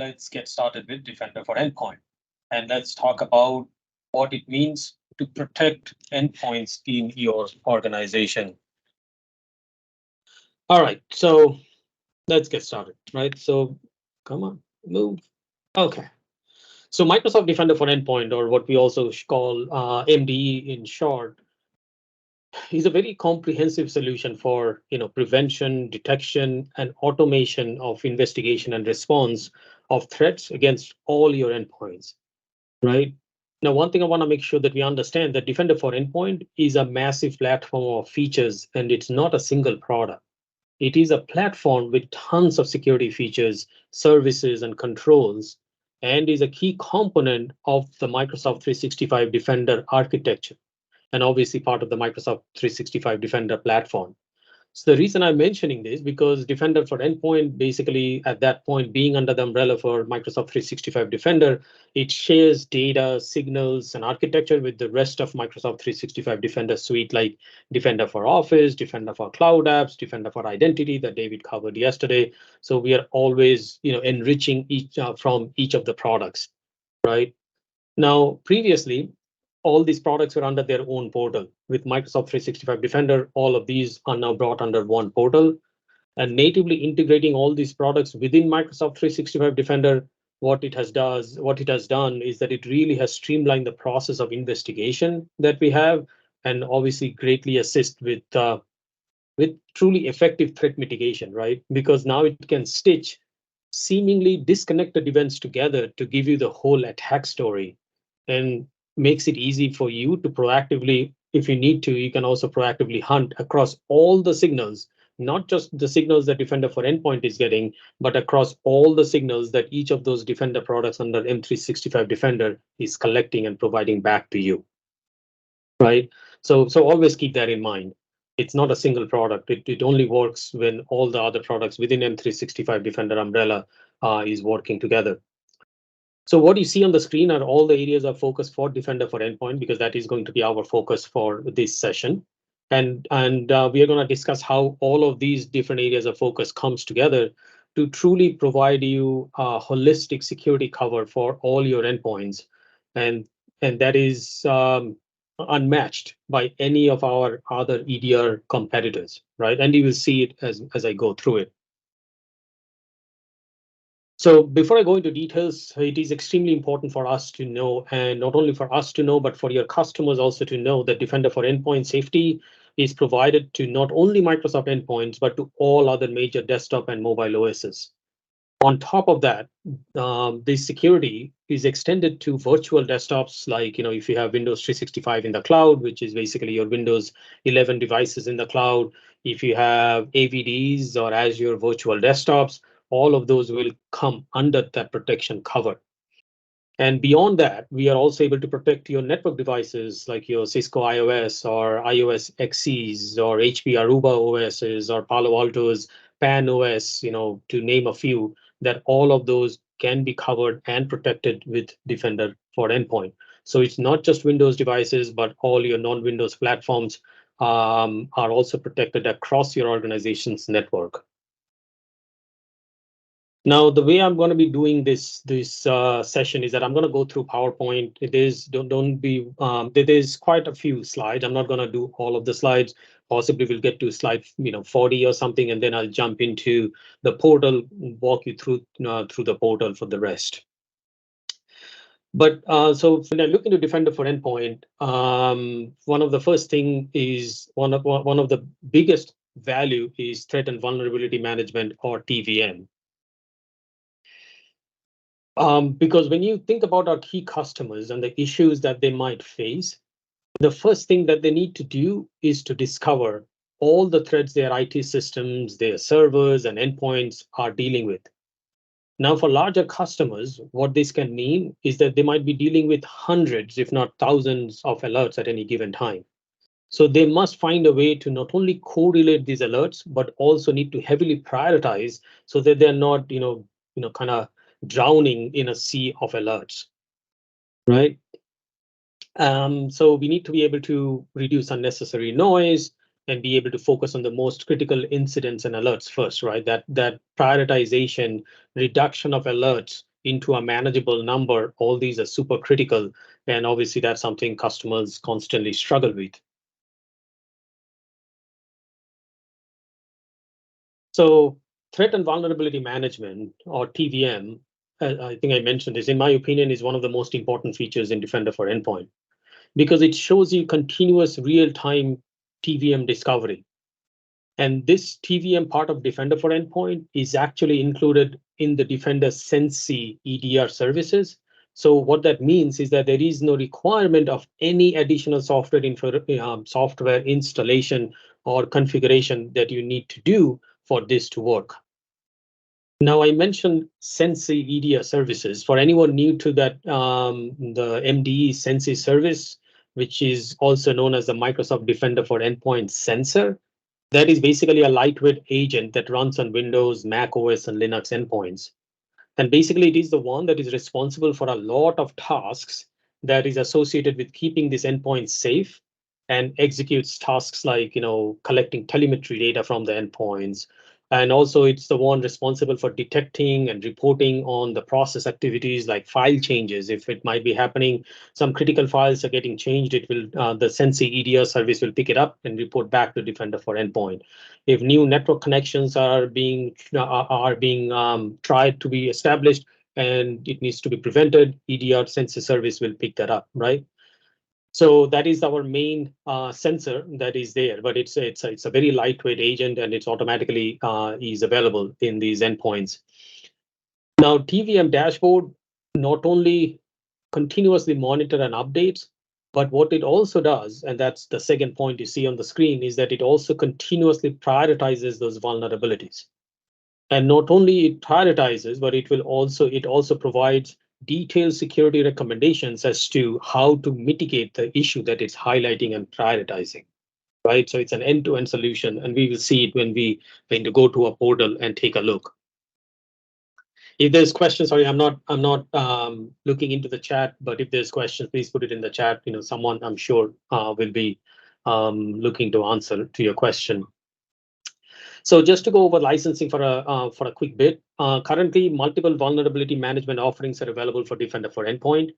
let's get started with Defender for Endpoint. And let's talk about what it means to protect endpoints in your organization. All right, so let's get started, right? So come on, move. Okay. So Microsoft Defender for Endpoint, or what we also call MDE in short, is a very comprehensive solution for prevention, detection, and automation of investigation and response of threats against all your endpoints. Right now, one thing I want to make sure that we understand that Defender for Endpoint is a massive platform of features, and it's not a single product. It is a platform with tons of security features, services, and controls, and is a key component of the Microsoft 365 Defender architecture, and obviously part of the Microsoft 365 Defender platform. So the reason I'm mentioning this because Defender for Endpoint, basically at that point being under the umbrella for Microsoft 365 Defender, it shares data, signals, and architecture with the rest of Microsoft 365 Defender suite, like Defender for Office, Defender for Cloud Apps, Defender for Identity that David covered yesterday. So we are always, enriching each from each of the products, right? Now, previously, all these products were under their own portal. With Microsoft 365 Defender, all of these are now brought under one portal. And natively integrating all these products within Microsoft 365 Defender, what it has done is that it really has streamlined the process of investigation that we have, and obviously greatly assist with truly effective threat mitigation, right? Because now it can stitch seemingly disconnected events together to give you the whole attack story, and makes it easy for you to proactively, if you need to, you can also proactively hunt across all the signals, not just the signals that Defender for Endpoint is getting, but across all the signals that each of those Defender products under M365 Defender is collecting and providing back to you, right? So always keep that in mind. It's not a single product. It only works when all the other products within M365 Defender umbrella is working together. So what you see on the screen are all the areas of focus for Defender for Endpoint, because that is going to be our focus for this session. And we are going to discuss how all of these different areas of focus comes together to truly provide you a holistic security cover for all your endpoints. And that is unmatched by any of our other EDR competitors, right? And you will see it as I go through it. So before I go into details, it is extremely important for us to know, and not only for us to know, but for your customers also to know, that Defender for Endpoint Safety is provided to not only Microsoft endpoints, but to all other major desktop and mobile OSs. On top of that, this security is extended to virtual desktops, like if you have Windows 365 in the cloud, which is basically your Windows 11 devices in the cloud. If you have AVDs or Azure virtual desktops, all of those will come under that protection cover. And beyond that, we are also able to protect your network devices like your Cisco iOS or iOS XEs or HP Aruba OSs or Palo Alto's Pan OS, to name a few, that all of those can be covered and protected with Defender for Endpoint. So it's not just Windows devices, but all your non-Windows platforms are also protected across your organization's network. Now, the way I'm going to be doing this session is that I'm going to go through PowerPoint. It is don't be there is quite a few slides. I'm not going to do all of the slides. Possibly we'll get to slide 40 or something, and then I'll jump into the portal, walk you through the portal for the rest. But so when I look into Defender for Endpoint, one of the first thing is one of the biggest value is threat and vulnerability management, or TVM. Because when you think about our key customers and the issues that they might face, the first thing that they need to do is to discover all the threats their IT systems, their servers, and endpoints are dealing with. Now, for larger customers, what this can mean is that they might be dealing with hundreds, if not thousands, of alerts at any given time. So they must find a way to not only correlate these alerts, but also need to heavily prioritize so that they're not, kind of drowning in a sea of alerts, right? So we need to be able to reduce unnecessary noise and be able to focus on the most critical incidents and alerts first, right? That prioritization, reduction of alerts into a manageable number, all these are super critical. And obviously, that's something customers constantly struggle with. So threat and vulnerability management, or TVM, I think I mentioned this, in my opinion, is one of the most important features in Defender for Endpoint because it shows you continuous real-time TVM discovery. And this TVM part of Defender for Endpoint is actually included in the Defender Sensi EDR services. So what that means is that there is no requirement of any additional software installation or configuration that you need to do for this to work. Now, I mentioned Sensi EDR services. For anyone new to that, the MDE Sensi service, which is also known as the Microsoft Defender for Endpoint sensor, that is basically a lightweight agent that runs on Windows, Mac OS, and Linux endpoints. And basically, it is the one that is responsible for a lot of tasks that is associated with keeping this endpoint safe and executes tasks like, collecting telemetry data from the endpoints. And also, it's the one responsible for detecting and reporting on the process activities like file changes. If it might be happening, some critical files are getting changed, it will the Sensi EDR service will pick it up and report back to Defender for Endpoint. If new network connections are being tried to be established and it needs to be prevented, EDR Sensi service will pick that up, right? So that is our main sensor that is there, but it's a very lightweight agent and it's automatically is available in these endpoints. Now, TVM dashboard not only continuously monitor and updates, but what it also does, and that's the second point you see on the screen, is that it also continuously prioritizes those vulnerabilities. And not only it prioritizes, but it also provides detailed security recommendations as to how to mitigate the issue that it's highlighting and prioritizing. Right. So it's an end-to-end solution, and we will see it when we go to a portal and take a look. If there's questions, sorry, I'm not looking into the chat, but if there's questions, please put it in the chat. Someone I'm sure will be looking to answer to your question. So just to go over licensing for a quick bit, currently multiple vulnerability management offerings are available for Defender for Endpoint.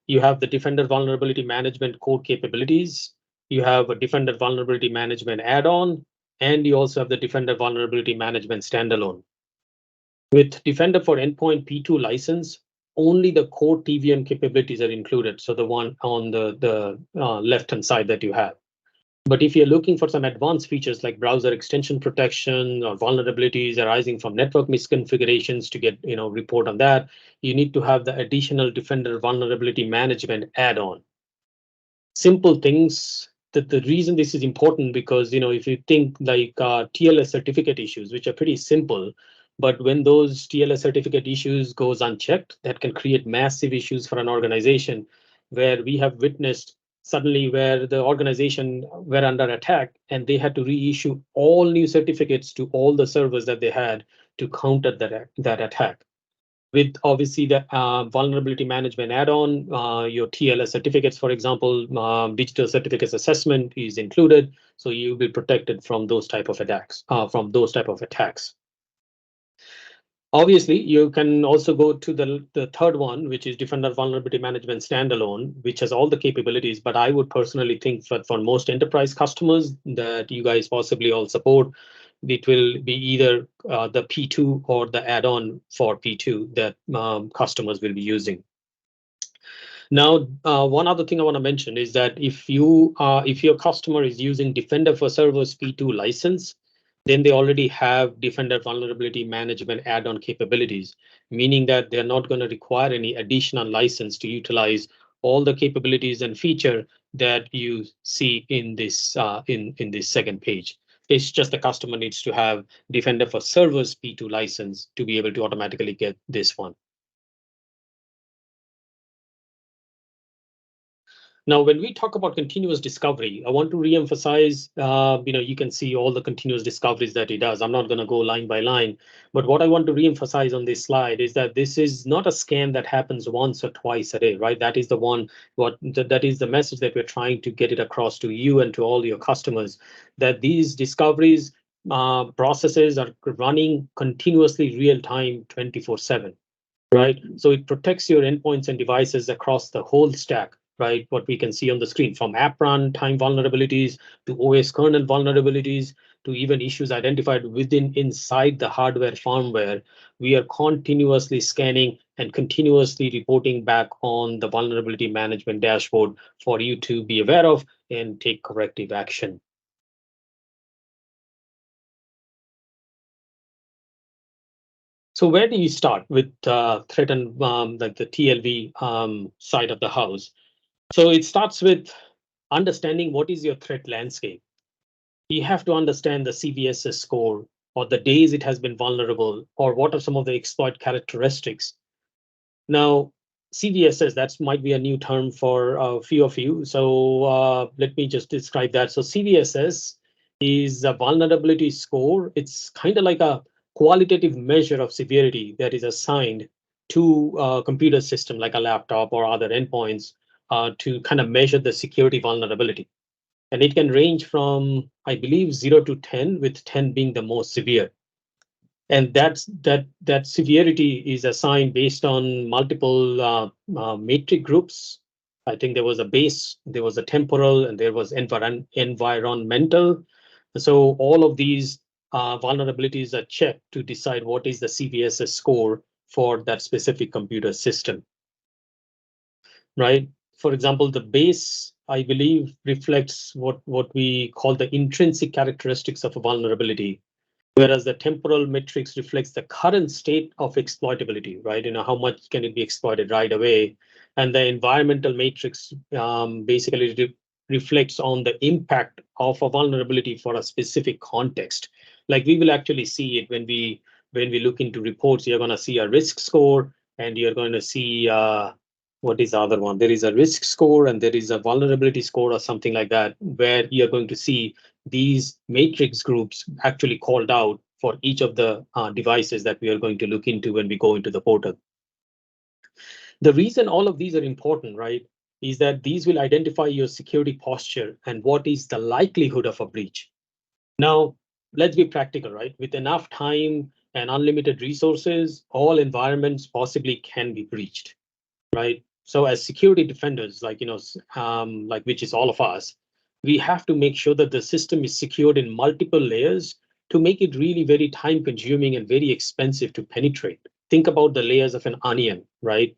You have the Defender Vulnerability Management core capabilities. You have a Defender Vulnerability Management add-on, and you also have the Defender Vulnerability Management standalone. With Defender for Endpoint P2 license, only the core TVM capabilities are included. So the one on the left-hand side that you have. But if you're looking for some advanced features like browser extension protection or vulnerabilities arising from network misconfigurations to get report on that, you need to have the additional Defender Vulnerability Management add-on. Simple things. That the reason this is important because if you think like TLS certificate issues, which are pretty simple, but when those TLS certificate issues goes unchecked, that can create massive issues for an organization, where we have witnessed suddenly where the organization were under attack and they had to reissue all new certificates to all the servers that they had to counter that attack. With obviously the vulnerability management add-on, your TLS certificates, for example, digital certificates assessment is included, so you'll be protected from those type of attacks. Obviously, you can also go to the third one, which is Defender Vulnerability Management Standalone, which has all the capabilities. But I would personally think that for most enterprise customers that you guys possibly all support, it will be either the P2 or the add-on for P2 that customers will be using. Now, one other thing I want to mention is that if your customer is using Defender for Servers P2 license, then they already have Defender Vulnerability Management add-on capabilities, meaning that they're not going to require any additional license to utilize all the capabilities and feature that you see in this in this second page. It's just the customer needs to have Defender for Servers P2 license to be able to automatically get this one. Now, when we talk about continuous discovery, I want to reemphasize, you can see all the continuous discoveries that it does. I'm not going to go line by line, but what I want to reemphasize on this slide is that this is not a scan that happens once or twice a day, right? That is that is the message that we're trying to get it across to you and to all your customers, that these discoveries processes are running continuously real time 24/7. right? So it protects your endpoints and devices across the whole stack, right? What we can see on the screen, from app runtime vulnerabilities to OS kernel vulnerabilities to even issues identified inside the hardware firmware. We are continuously scanning and continuously reporting back on the vulnerability management dashboard for you to be aware of and take corrective action. So where do you start with threat and like the TLV side of the house? So it starts with understanding what is your threat landscape. You have to understand the CVSS score, or the days it has been vulnerable, or what are some of the exploit characteristics. Now, CVSS, that might be a new term for a few of you. So let me just describe that. So CVSS is a vulnerability score. It's kind of like a qualitative measure of severity that is assigned to a computer system like a laptop or other endpoints to kind of measure the security vulnerability. And it can range from, I believe, 0 to 10, with 10 being the most severe. And that severity is assigned based on multiple metric groups. I think there was a base, there was a temporal, and there was environmental. So all of these vulnerabilities are checked to decide what is the CVSS score for that specific computer system, right? For example, the base, I believe, reflects what we call the intrinsic characteristics of a vulnerability, whereas the temporal metrics reflects the current state of exploitability, right? How much can it be exploited right away? And the environmental matrix basically reflects on the impact of a vulnerability for a specific context. Like we will actually see it when we look into reports. You're going to see a risk score, and you're going to see what is the other one? There is a risk score and there is a vulnerability score or something like that, where you're going to see these matrix groups actually called out for each of the devices that we are going to look into when we go into the portal. The reason all of these are important, right, is that these will identify your security posture and what is the likelihood of a breach. Now, let's be practical, right? With enough time and unlimited resources, all environments possibly can be breached, right? So as security defenders, like which is all of us, we have to make sure that the system is secured in multiple layers to make it really very time consuming and very expensive to penetrate. Think about the layers of an onion, right?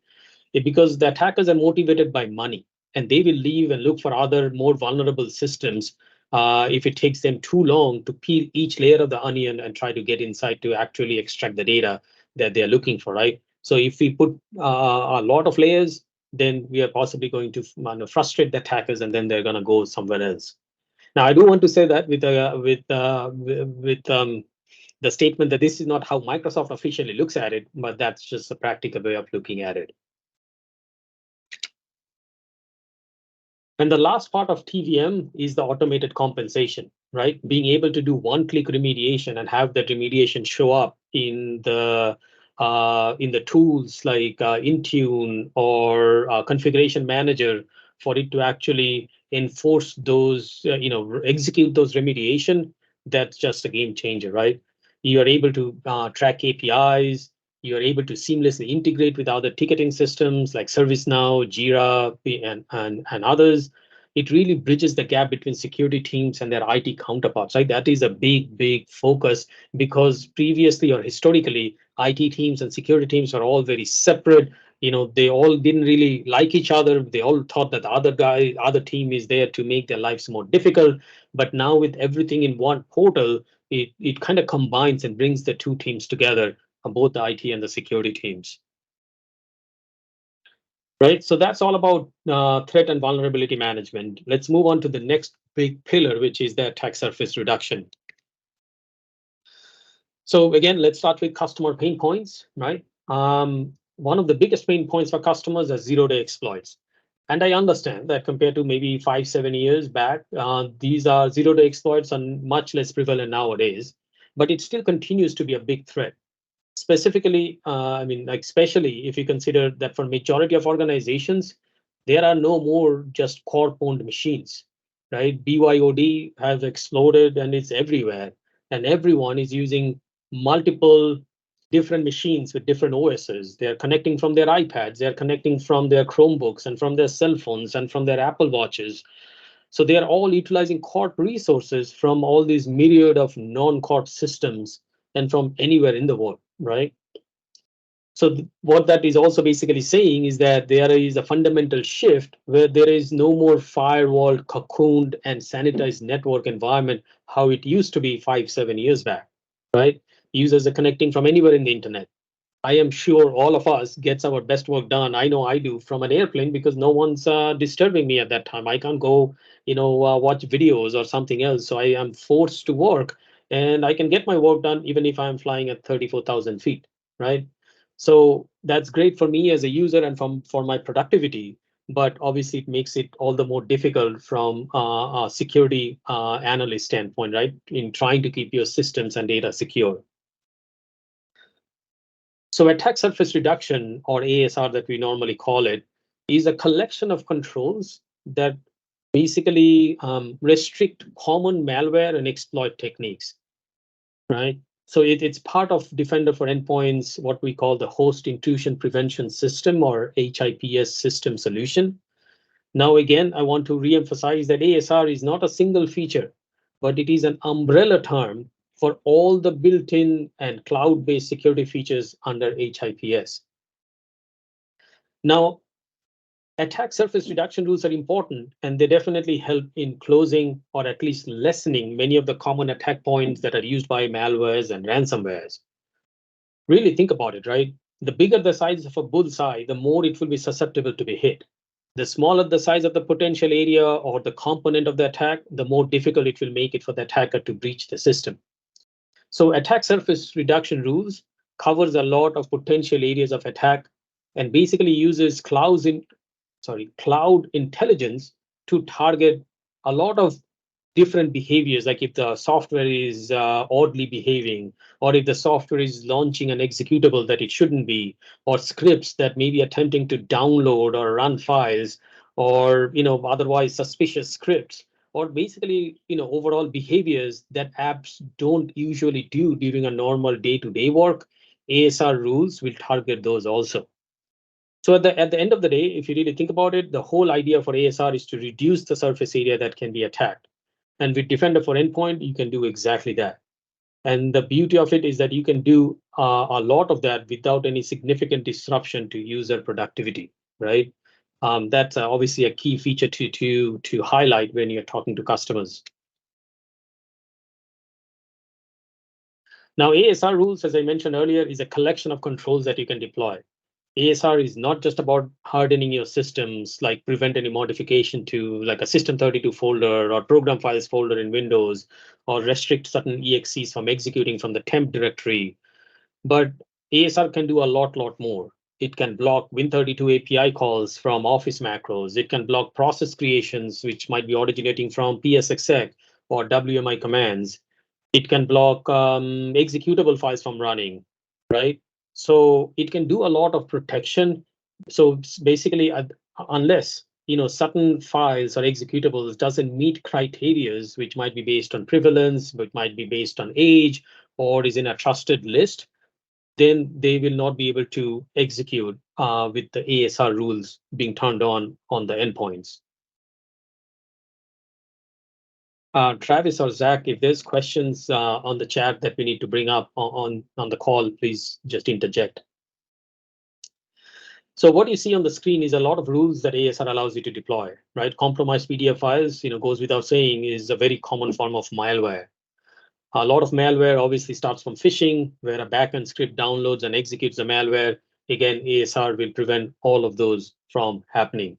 Because the attackers are motivated by money, and they will leave and look for other more vulnerable systems if it takes them too long to peel each layer of the onion and try to get inside to actually extract the data that they're looking for, right? So if we put a lot of layers, then we are possibly going to frustrate the attackers, and then they're going to go somewhere else. Now, I do want to say that with the statement that this is not how Microsoft officially looks at it, but that's just a practical way of looking at it. And the last part of TVM is the automated compensation, right? Being able to do one-click remediation and have that remediation show up in the tools like Intune or Configuration Manager for it to actually enforce those, execute those remediation. That's just a game changer, right? You are able to track APIs. You're able to seamlessly integrate with other ticketing systems like ServiceNow, Jira, and others. It really bridges the gap between security teams and their IT counterparts, right? That is a big focus, because previously or historically, IT teams and security teams are all very separate. They all didn't really like each other. They all thought that the other team is there to make their lives more difficult. But now with everything in one portal, it kind of combines and brings the two teams together, both the IT and the security teams. Right, so that's all about threat and vulnerability management. Let's move on to the next big pillar, which is the attack surface reduction. So again, let's start with customer pain points, right? One of the biggest pain points for customers is zero-day exploits. And I understand that compared to maybe 5-7 years back, these are zero-day exploits are much less prevalent nowadays, but it still continues to be a big threat. Specifically, especially if you consider that for majority of organizations, there are no more just corp-owned machines, right? BYOD has exploded and it's everywhere, and everyone is using multiple different machines with different OSs. They're connecting from their iPads, they're connecting from their Chromebooks and from their cell phones and from their Apple Watches. So they are all utilizing CORT resources from all these myriad of non-CORT systems and from anywhere in the world, right? So what that is also basically saying is that there is a fundamental shift where there is no more firewall, cocooned, and sanitized network environment, how it used to be 5, 7 years back, right? Users are connecting from anywhere in the internet. I am sure all of us gets our best work done. I know I do from an airplane because no one's disturbing me at that time. I can't go, watch videos or something else. So I am forced to work, and I can get my work done even if I'm flying at 34,000 feet, right? So that's great for me as a user and for my productivity. But obviously, it makes it all the more difficult from a security analyst standpoint, right? In trying to keep your systems and data secure. So attack surface reduction, or ASR that we normally call it, is a collection of controls that basically restrict common malware and exploit techniques, right? So it's part of Defender for Endpoints, what we call the Host Intrusion Prevention System, or HIPS system solution. Now, again, I want to reemphasize that ASR is not a single feature, but it is an umbrella term for all the built-in and cloud-based security features under HIPS. Now, attack surface reduction rules are important, and they definitely help in closing or at least lessening many of the common attack points that are used by malwares and ransomwares. Really think about it, right? The bigger the size of a bullseye, the more it will be susceptible to be hit. The smaller the size of the potential area or the component of the attack, the more difficult it will make it for the attacker to breach the system. So attack surface reduction rules covers a lot of potential areas of attack and basically uses cloud intelligence to target a lot of different behaviors, like if the software is oddly behaving, or if the software is launching an executable that it shouldn't be, or scripts that may be attempting to download or run files, or otherwise suspicious scripts, or basically overall behaviors that apps don't usually do during a normal day-to-day work. ASR rules will target those also. So at the end of the day, if you really think about it, the whole idea for ASR is to reduce the surface area that can be attacked. And with Defender for Endpoint, you can do exactly that. And the beauty of it is that you can do a lot of that without any significant disruption to user productivity, right? That's obviously a key feature to highlight when you're talking to customers. Now, ASR rules, as I mentioned earlier, is a collection of controls that you can deploy. ASR is not just about hardening your systems, like prevent any modification to like a System32 folder or program files folder in Windows, or restrict certain EXEs from executing from the temp directory. But ASR can do a lot more. It can block Win32 API calls from Office macros. It can block process creations, which might be originating from PSExec or WMI commands. It can block executable files from running, right? So it can do a lot of protection. So basically, unless certain files or executables doesn't meet criterias, which might be based on prevalence, which might be based on age, or is in a trusted list, then they will not be able to execute with the ASR rules being turned on the endpoints. Travis or Zach, if there's questions on the chat that we need to bring up on the call, please just interject. So what you see on the screen is a lot of rules that ASR allows you to deploy, right? Compromised PDF files, goes without saying, is a very common form of malware. A lot of malware obviously starts from phishing, where a backend script downloads and executes the malware. Again, ASR will prevent all of those from happening.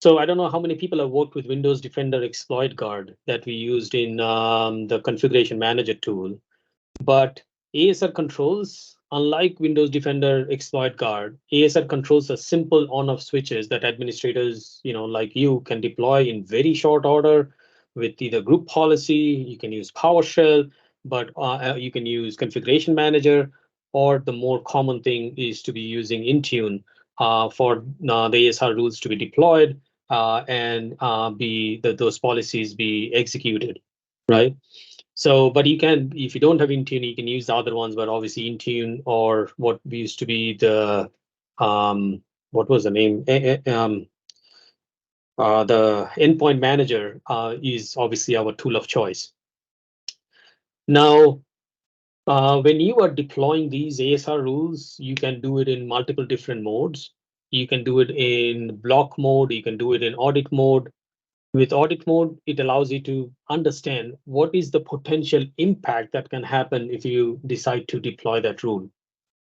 So I don't know how many people have worked with Windows Defender Exploit Guard that we used in the configuration manager tool. But ASR controls, unlike Windows Defender Exploit Guard, ASR controls the simple on-off switches that administrators, like you, can deploy in very short order with either group policy. You can use PowerShell, but you can use configuration manager, or the more common thing is to be using Intune for the ASR rules to be deployed and those policies be executed, right? So, but you can, if you don't have Intune, you can use the other ones, but obviously Intune or what used to be the, what was the name? The Endpoint Manager is obviously our tool of choice. Now, when you are deploying these ASR rules, you can do it in multiple different modes. You can do it in block mode, you can do it in audit mode. With audit mode, it allows you to understand what is the potential impact that can happen if you decide to deploy that rule.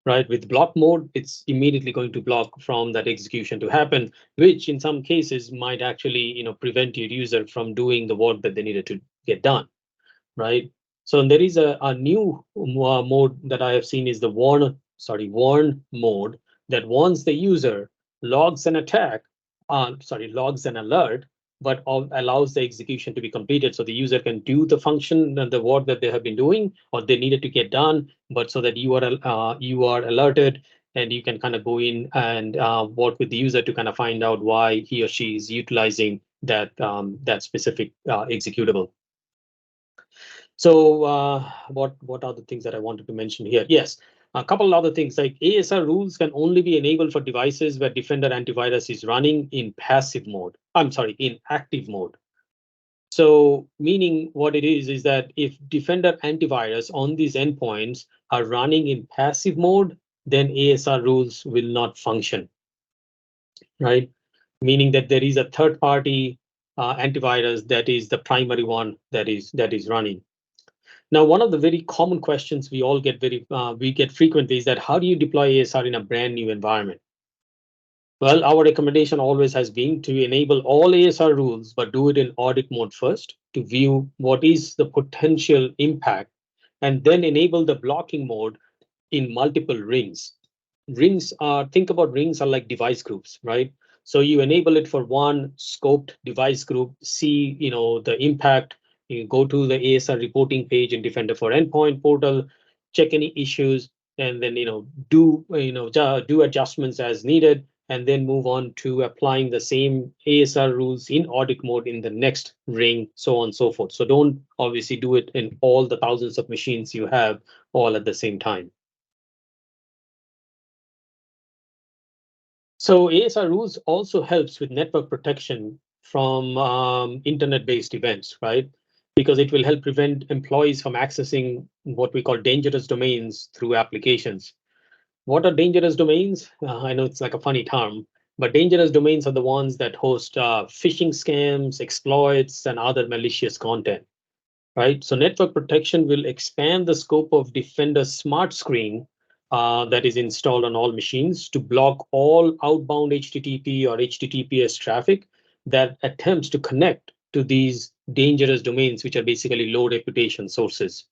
Right, with block mode, it's immediately going to block from that execution to happen, which in some cases might actually, prevent your user from doing the work that they needed to get done. Right. So there is a new mode that I have seen is the warn mode, that warns the user, logs an attack, logs an alert, but allows the execution to be completed. So the user can do the function and the work that they have been doing or they needed to get done, but so that you are alerted and you can kind of go in and work with the user to kind of find out why he or she is utilizing that specific executable. So what are the things that I wanted to mention here? Yes, a couple of other things like ASR rules can only be enabled for devices where Defender antivirus is running in passive mode. I'm sorry, in active mode. So meaning what it is that if Defender antivirus on these endpoints are running in passive mode, then ASR rules will not function, right? Meaning that there is a third party antivirus that is the primary one that is running. Now, one of the very common questions we all get we get frequently is that how do you deploy ASR in a brand new environment? Well, our recommendation always has been to enable all ASR rules, but do it in audit mode first to view what is the potential impact, and then enable the blocking mode in multiple rings. Think about rings are like device groups, right? So you enable it for one scoped device group, see, the impact. You go to the ASR reporting page in Defender for Endpoint portal, check any issues, and then, do adjustments as needed, and then move on to applying the same ASR rules in audit mode in the next ring, so on and so forth. So don't obviously do it in all the thousands of machines you have all at the same time. So ASR rules also helps with network protection from internet-based events, right? Because it will help prevent employees from accessing what we call dangerous domains through applications. What are dangerous domains? I know it's like a funny term, but dangerous domains are the ones that host phishing scams, exploits, and other malicious content, right? So network protection will expand the scope of Defender Smart Screen that is installed on all machines to block all outbound HTTP or HTTPS traffic that attempts to connect to these dangerous domains, which are basically low reputation sources.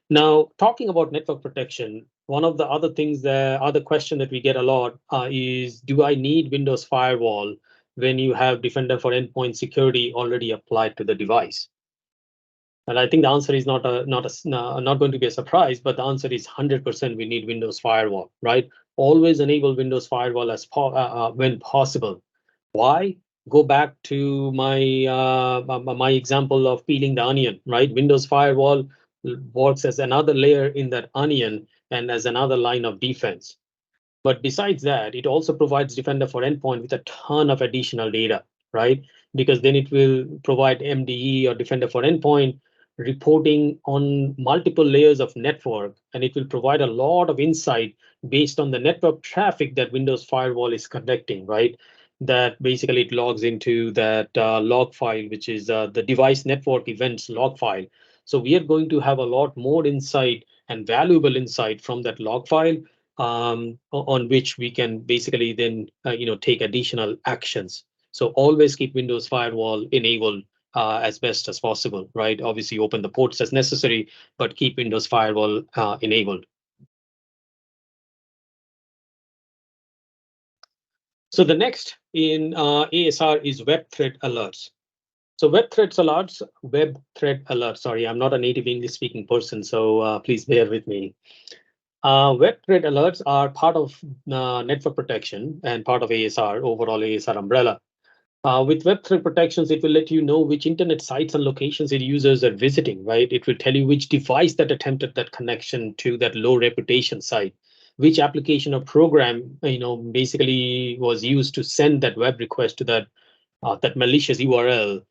Now, talking about network protection, one of the other question that we get a lot is, do I need Windows Firewall when you have Defender for Endpoint Security already applied to the device? And I think the answer is not going to be a surprise, but the answer is 100% we need Windows Firewall, right? Always enable Windows Firewall when possible. Why? Go back to my example of peeling the onion, right? Windows Firewall works as another layer in that onion and as another line of defense. But besides that, it also provides Defender for Endpoint with a ton of additional data, right? Because then it will provide MDE or Defender for Endpoint reporting on multiple layers of network, and it will provide a lot of insight based on the network traffic that Windows Firewall is conducting, right? That basically it logs into that log file, which is the device network events log file. So we are going to have a lot more insight and valuable insight from that log file on which we can basically then take additional actions. So always keep Windows Firewall enabled as best as possible, right? Obviously open the ports as necessary, but keep Windows Firewall enabled. So the next in ASR is web threat alerts. So web threat alerts. Sorry, I'm not a native English speaking person, so please bear with me. Web threat alerts are part of network protection and part of ASR, overall ASR umbrella. With web threat protections, it will let you know which internet sites and locations its users are visiting, right? It will tell you which device that attempted that connection to that low reputation site, which application or program, basically was used to send that web request to that malicious URL,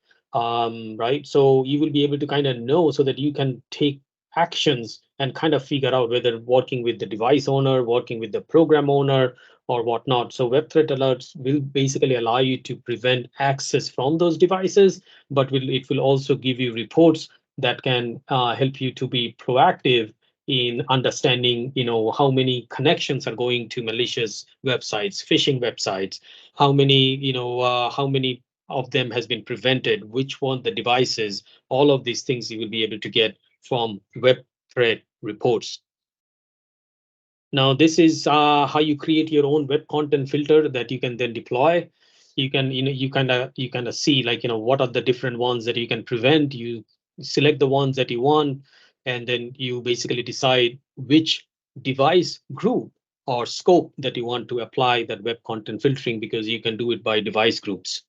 right? So you will be able to kind of know so that you can take actions and kind of figure out whether working with the device owner, working with the program owner, or whatnot. So web threat alerts will basically allow you to prevent access from those devices, but it will also give you reports that can help you to be proactive in understanding, how many connections are going to malicious websites, phishing websites, how many of them has been prevented, which one the devices, all of these things you will be able to get from web threat reports. Now, this is how you create your own web content filter that you can then deploy. You can, you kind of see, like, what are the different ones that you can prevent. You select the ones that you want, and then you basically decide which device group or scope that you want to apply that web content filtering, because you can do it by device groups.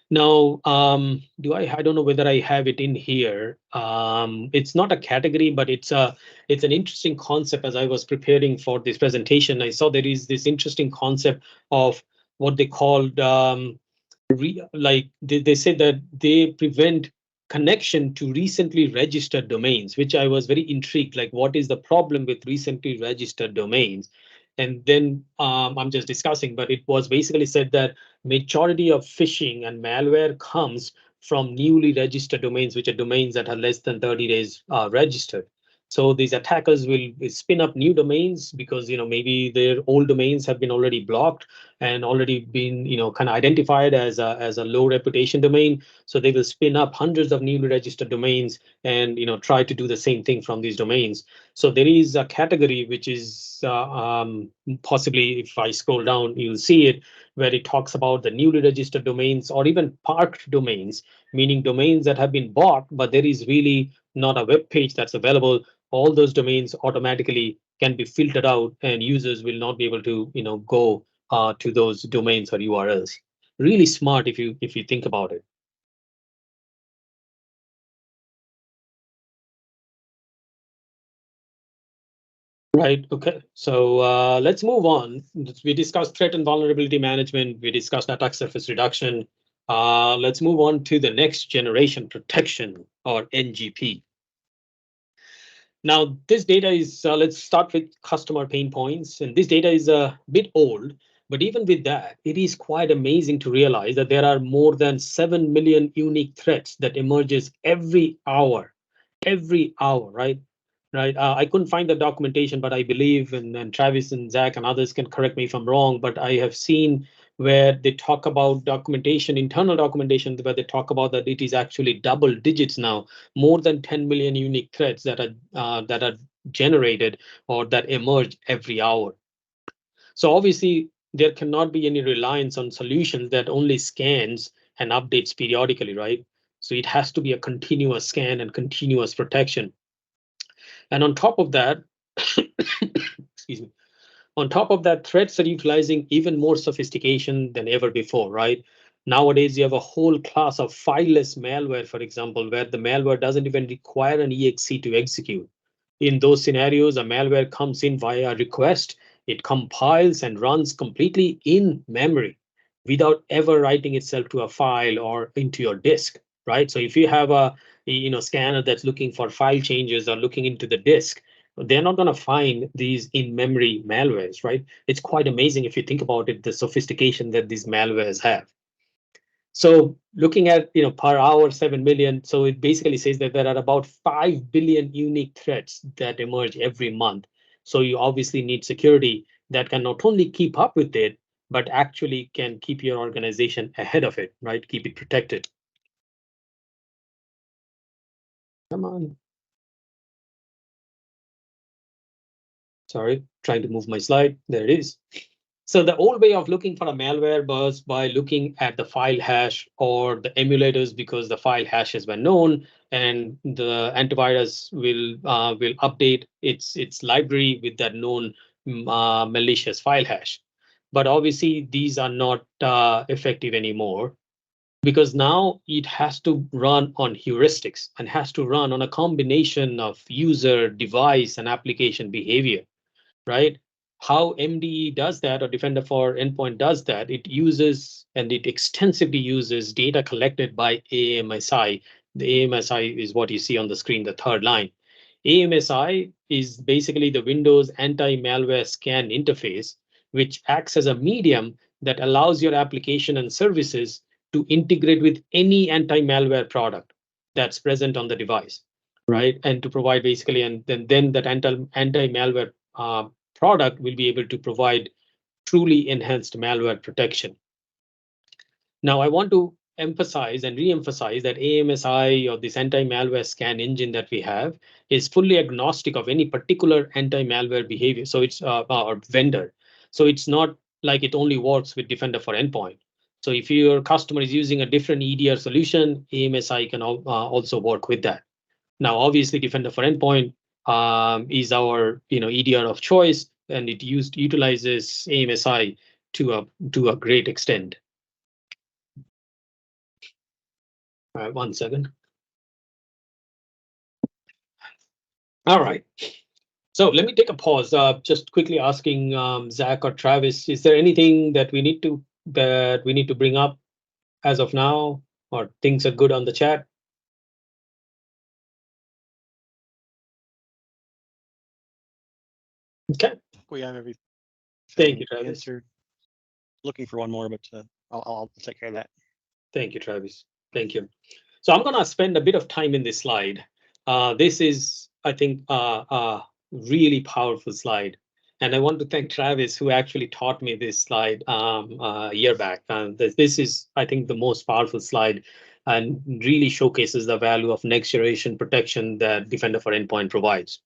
Now, I don't know whether I have it in here. It's not a category, but it's an interesting concept. As I was preparing for this presentation, I saw there is this interesting concept of what they called, like they say that they prevent connection to recently registered domains, which I was very intrigued. Like, what is the problem with recently registered domains? And then I'm just discussing, but it was basically said that majority of phishing and malware comes from newly registered domains, which are domains that are less than 30 days registered. So these attackers will spin up new domains because, maybe their old domains have been already blocked and already been, kind of identified as a low reputation domain. So they will spin up hundreds of newly registered domains and, try to do the same thing from these domains. So there is a category which is possibly, if I scroll down, you'll see it, where it talks about the newly registered domains or even parked domains, meaning domains that have been bought, but there is really not a web page that's available. All those domains automatically can be filtered out, and users will not be able to, go to those domains or URLs. Really smart if you think about it. Right. Okay. So let's move on. We discussed threat and vulnerability management. We discussed attack surface reduction. Let's move on to the next generation protection, or NGP. Now, this data is, let's start with customer pain points. And this data is a bit old, but even with that, it is quite amazing to realize that there are more than 7 million unique threats that emerges every hour, right? Right. I couldn't find the documentation, but I believe, and Travis and Zach and others can correct me if I'm wrong, but I have seen where they talk about documentation, internal documentation, where they talk about that it is actually double digits now, more than 10 million unique threads that are generated or that emerge every hour. So obviously, there cannot be any reliance on solutions that only scans and updates periodically, right? So it has to be a continuous scan and continuous protection. And on top of that, excuse me, on top of that, threats are utilizing even more sophistication than ever before, right? Nowadays, you have a whole class of fileless malware, for example, where the malware doesn't even require an exe to execute. In those scenarios, a malware comes in via a request, it compiles and runs completely in memory without ever writing itself to a file or into your disk, right? So if you have a scanner that's looking for file changes or looking into the disk, they're not going to find these in-memory malwares, right? It's quite amazing if you think about it, the sophistication that these malwares have. So looking at, per hour, 7 million. So it basically says that there are about 5 billion unique threats that emerge every month. So you obviously need security that can not only keep up with it, but actually can keep your organization ahead of it, right? Keep it protected. Come on. Sorry, trying to move my slide. There it is. So the old way of looking for a malware was by looking at the file hash or the emulators, because the file hashes were known, and the antivirus will update its library with that known malicious file hash. But obviously, these are not effective anymore because now it has to run on heuristics and has to run on a combination of user, device, and application behavior, right? How MDE does that, or Defender for Endpoint does that, it uses and it extensively uses data collected by AMSI. The AMSI is what you see on the screen, the third line. AMSI is basically the Windows anti-malware scan interface, which acts as a medium that allows your application and services to integrate with any anti-malware product that's present on the device, right? And to provide basically, and then that anti-malware product will be able to provide truly enhanced malware protection. Now, I want to emphasize and re-emphasize that AMSI, or this anti-malware scan engine that we have, is fully agnostic of any particular anti-malware behavior. So it's or vendor. So it's not like it only works with Defender for Endpoint. So if your customer is using a different EDR solution, AMSI can also work with that. Now, obviously, Defender for Endpoint is our EDR of choice, and it utilizes AMSI to a great extent. All right, 1 second. All right. So let me take a pause. Just quickly asking Zach or Travis, is there anything that we need to bring up as of now, or things are good on the chat? Okay. We have everything. Thank you, Travis. Answered. Looking for one more, but I'll take care of that. Thank you, Travis. Thank you. So I'm going to spend a bit of time in this slide. This is, I think, a really powerful slide. And I want to thank Travis, who actually taught me this slide a year back. This is, I think, the most powerful slide and really showcases the value of next generation protection that Defender for Endpoint provides.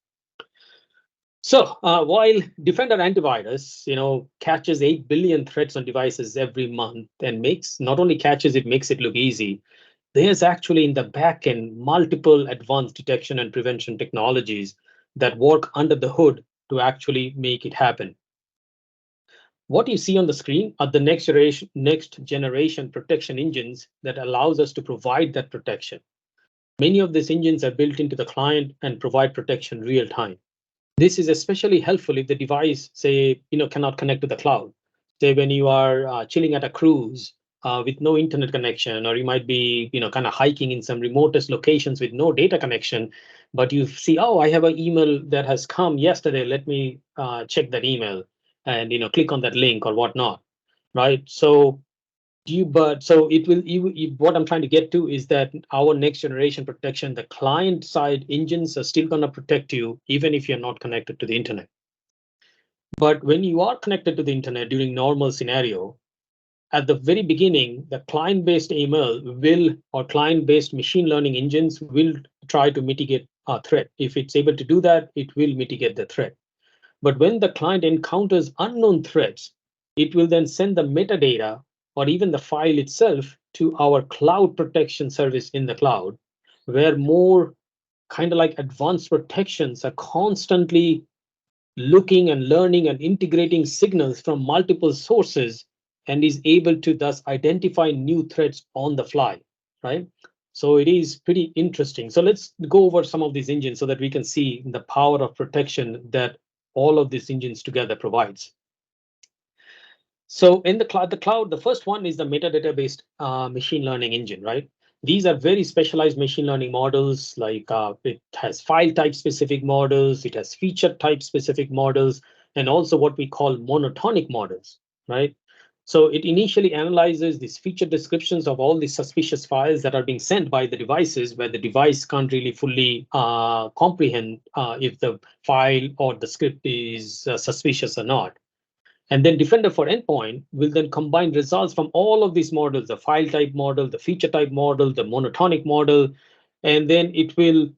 So while Defender antivirus, catches 8 billion threats on devices every month and not only catches it, makes it look easy, there's actually in the back end multiple advanced detection and prevention technologies that work under the hood to actually make it happen. What you see on the screen are the next generation protection engines that allows us to provide that protection. Many of these engines are built into the client and provide protection real time. This is especially helpful if the device, say, cannot connect to the cloud. Say when you are chilling at a cruise with no internet connection, or you might be, kind of hiking in some remotest locations with no data connection, but you see, oh, I have an email that has come yesterday. Let me check that email and click on that link or whatnot, right? So it will. What I'm trying to get to is that our next generation protection, the client side engines are still going to protect you even if you're not connected to the internet. But when you are connected to the internet during normal scenario, at the very beginning, the client-based ML or client-based machine learning engines will try to mitigate a threat. If it's able to do that, it will mitigate the threat. But when the client encounters unknown threats, it will then send the metadata or even the file itself to our cloud protection service in the cloud, where more kind of like advanced protections are constantly looking and learning and integrating signals from multiple sources and is able to thus identify new threats on the fly, right? So it is pretty interesting. So let's go over some of these engines so that we can see the power of protection that all of these engines together provides. So in the cloud, the first one is the metadata-based machine learning engine, right? These are very specialized machine learning models, like it has file type specific models, it has feature type specific models, and also what we call monotonic models, right? So it initially analyzes these feature descriptions of all these suspicious files that are being sent by the devices, where the device can't really fully comprehend if the file or the script is suspicious or not. And then Defender for Endpoint will then combine results from all of these models, the file type model, the feature type model, the monotonic model, and then it will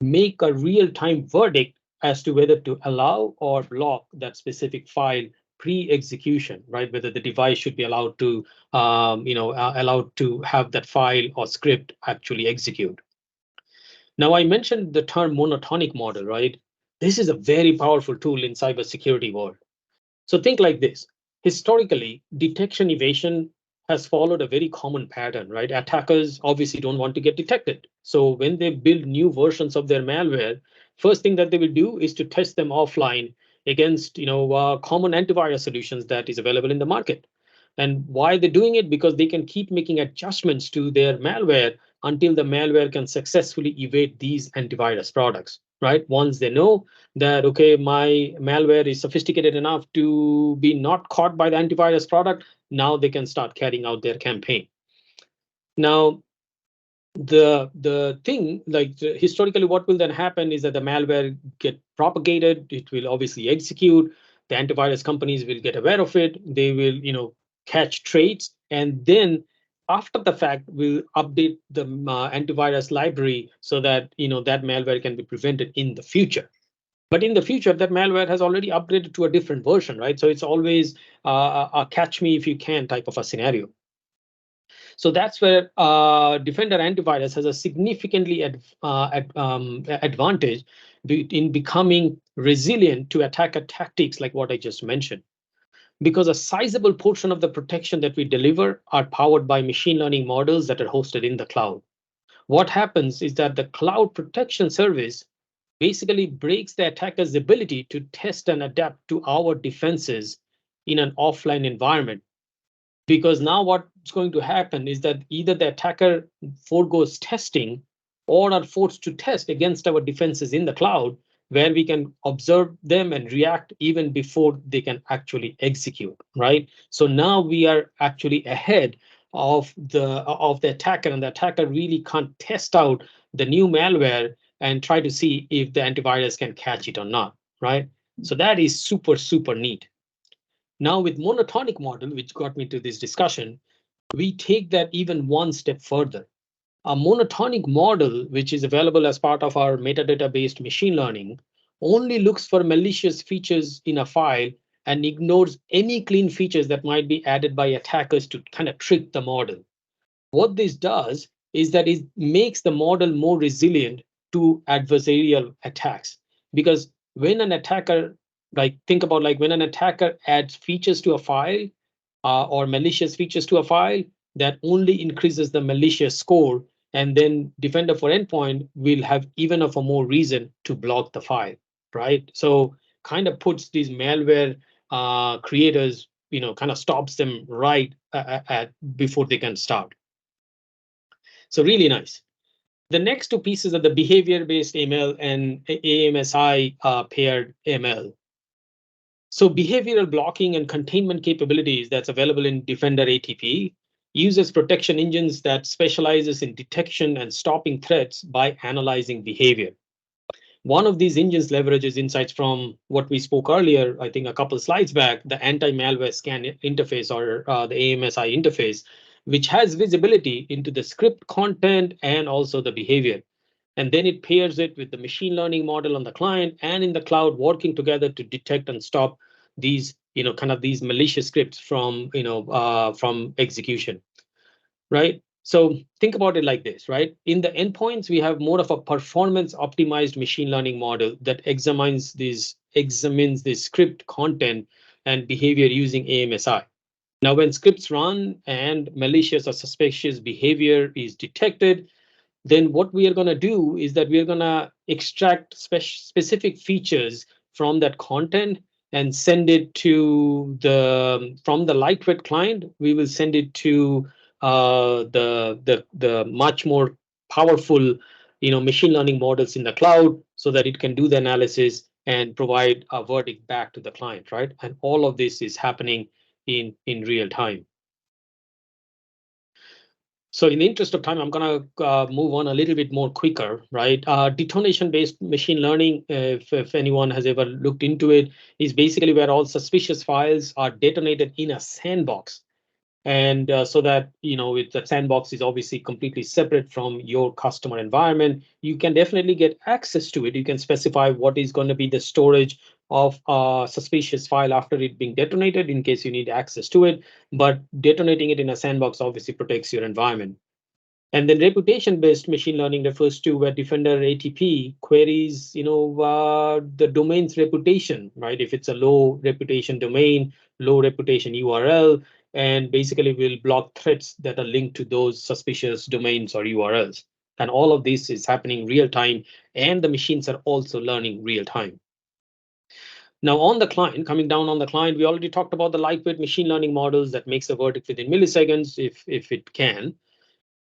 make a real-time verdict as to whether to allow or block that specific file pre-execution, right? Whether the device should be allowed to, allowed to have that file or script actually execute. Now, I mentioned the term monotonic model, right? This is a very powerful tool in cybersecurity world. So think like this. historically, detection evasion has followed a very common pattern, right? Attackers obviously don't want to get detected. So when they build new versions of their malware, first thing that they will do is to test them offline against common antivirus solutions that is available in the market. And why they're doing it? Because they can keep making adjustments to their malware until the malware can successfully evade these antivirus products, right? Once they know that, okay, my malware is sophisticated enough to be not caught by the antivirus product, now they can start carrying out their campaign. Now, the thing, like historically, what will then happen is that the malware get propagated. It will obviously execute. The antivirus companies will get aware of it. They will, catch traits, and then after the fact, will update the antivirus library so that that malware can be prevented in the future. But in the future, that malware has already upgraded to a different version, right? So it's always a catch me if you can type of a scenario. So that's where Defender antivirus has a significantly advantage in becoming resilient to attacker tactics like what I just mentioned. Because a sizable portion of the protection that we deliver are powered by machine learning models that are hosted in the cloud. What happens is that the cloud protection service basically breaks the attacker's ability to test and adapt to our defenses in an offline environment, because now what's going to happen is that either the attacker foregoes testing or are forced to test against our defenses in the cloud, where we can observe them and react even before they can actually execute, right? So now we are actually ahead of the attacker, and the attacker really can't test out the new malware and try to see if the antivirus can catch it or not, right? So that is super, super neat. Now, with monotonic model, which got me to this discussion, we take that even one step further. A monotonic model, which is available as part of our metadata-based machine learning, only looks for malicious features in a file and ignores any clean features that might be added by attackers to kind of trick the model. What this does is that it makes the model more resilient to adversarial attacks. Because when an attacker, like think about like when an attacker adds features to a file or malicious features to a file, that only increases the malicious score. And then Defender for Endpoint will have even of a more reason to block the file, right? So kind of puts these malware creators, kind of stops them right at before they can start. So really nice. The next two pieces are the behavior-based ML and AMSI paired ML. So behavioral blocking and containment capabilities that's available in Defender ATP uses protection engines that specializes in detection and stopping threats by analyzing behavior. One of these engines leverages insights from what we spoke earlier, I think a couple of slides back, the anti-malware scan interface, or the AMSI interface, which has visibility into the script content and also the behavior. And then it pairs it with the machine learning model on the client and in the cloud, working together to detect and stop these, kind of these malicious scripts from execution, right? So think about it like this, right? In the endpoints, we have more of a performance optimized machine learning model that examines this script content and behavior using AMSI. Now, when scripts run and malicious or suspicious behavior is detected, then what we are going to do is that we are going to extract specific features from that content and send it to from the lightweight client. We will send it to the much more powerful machine learning models in the cloud, so that it can do the analysis and provide a verdict back to the client, right? And all of this is happening in real time. So in the interest of time, I'm going to move on a little bit more quicker, right? Detonation-based machine learning, if anyone has ever looked into it, is basically where all suspicious files are detonated in a sandbox. And so that, the sandbox is obviously completely separate from your customer environment. You can definitely get access to it. You can specify what is going to be the storage of a suspicious file after it being detonated in case you need access to it. But detonating it in a sandbox obviously protects your environment. And then reputation-based machine learning refers to where Defender ATP queries, the domain's reputation, right? If it's a low reputation domain, low reputation URL, and basically will block threats that are linked to those suspicious domains or URLs. And all of this is happening real time, and the machines are also learning real time. Now on the client, coming down on the client, we already talked about the lightweight machine learning models that makes the verdict within milliseconds if it can.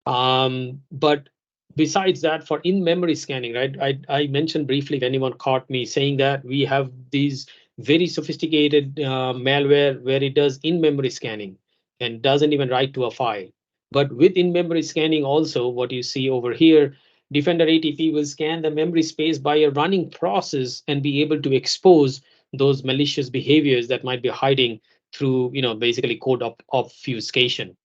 But besides that, for in-memory scanning, right? I mentioned briefly if anyone caught me saying that we have these very sophisticated malware where it does in-memory scanning and doesn't even write to a file. But with in-memory scanning also, what you see over here, Defender ATP will scan the memory space by a running process and be able to expose those malicious behaviors that might be hiding through, basically code obfuscation,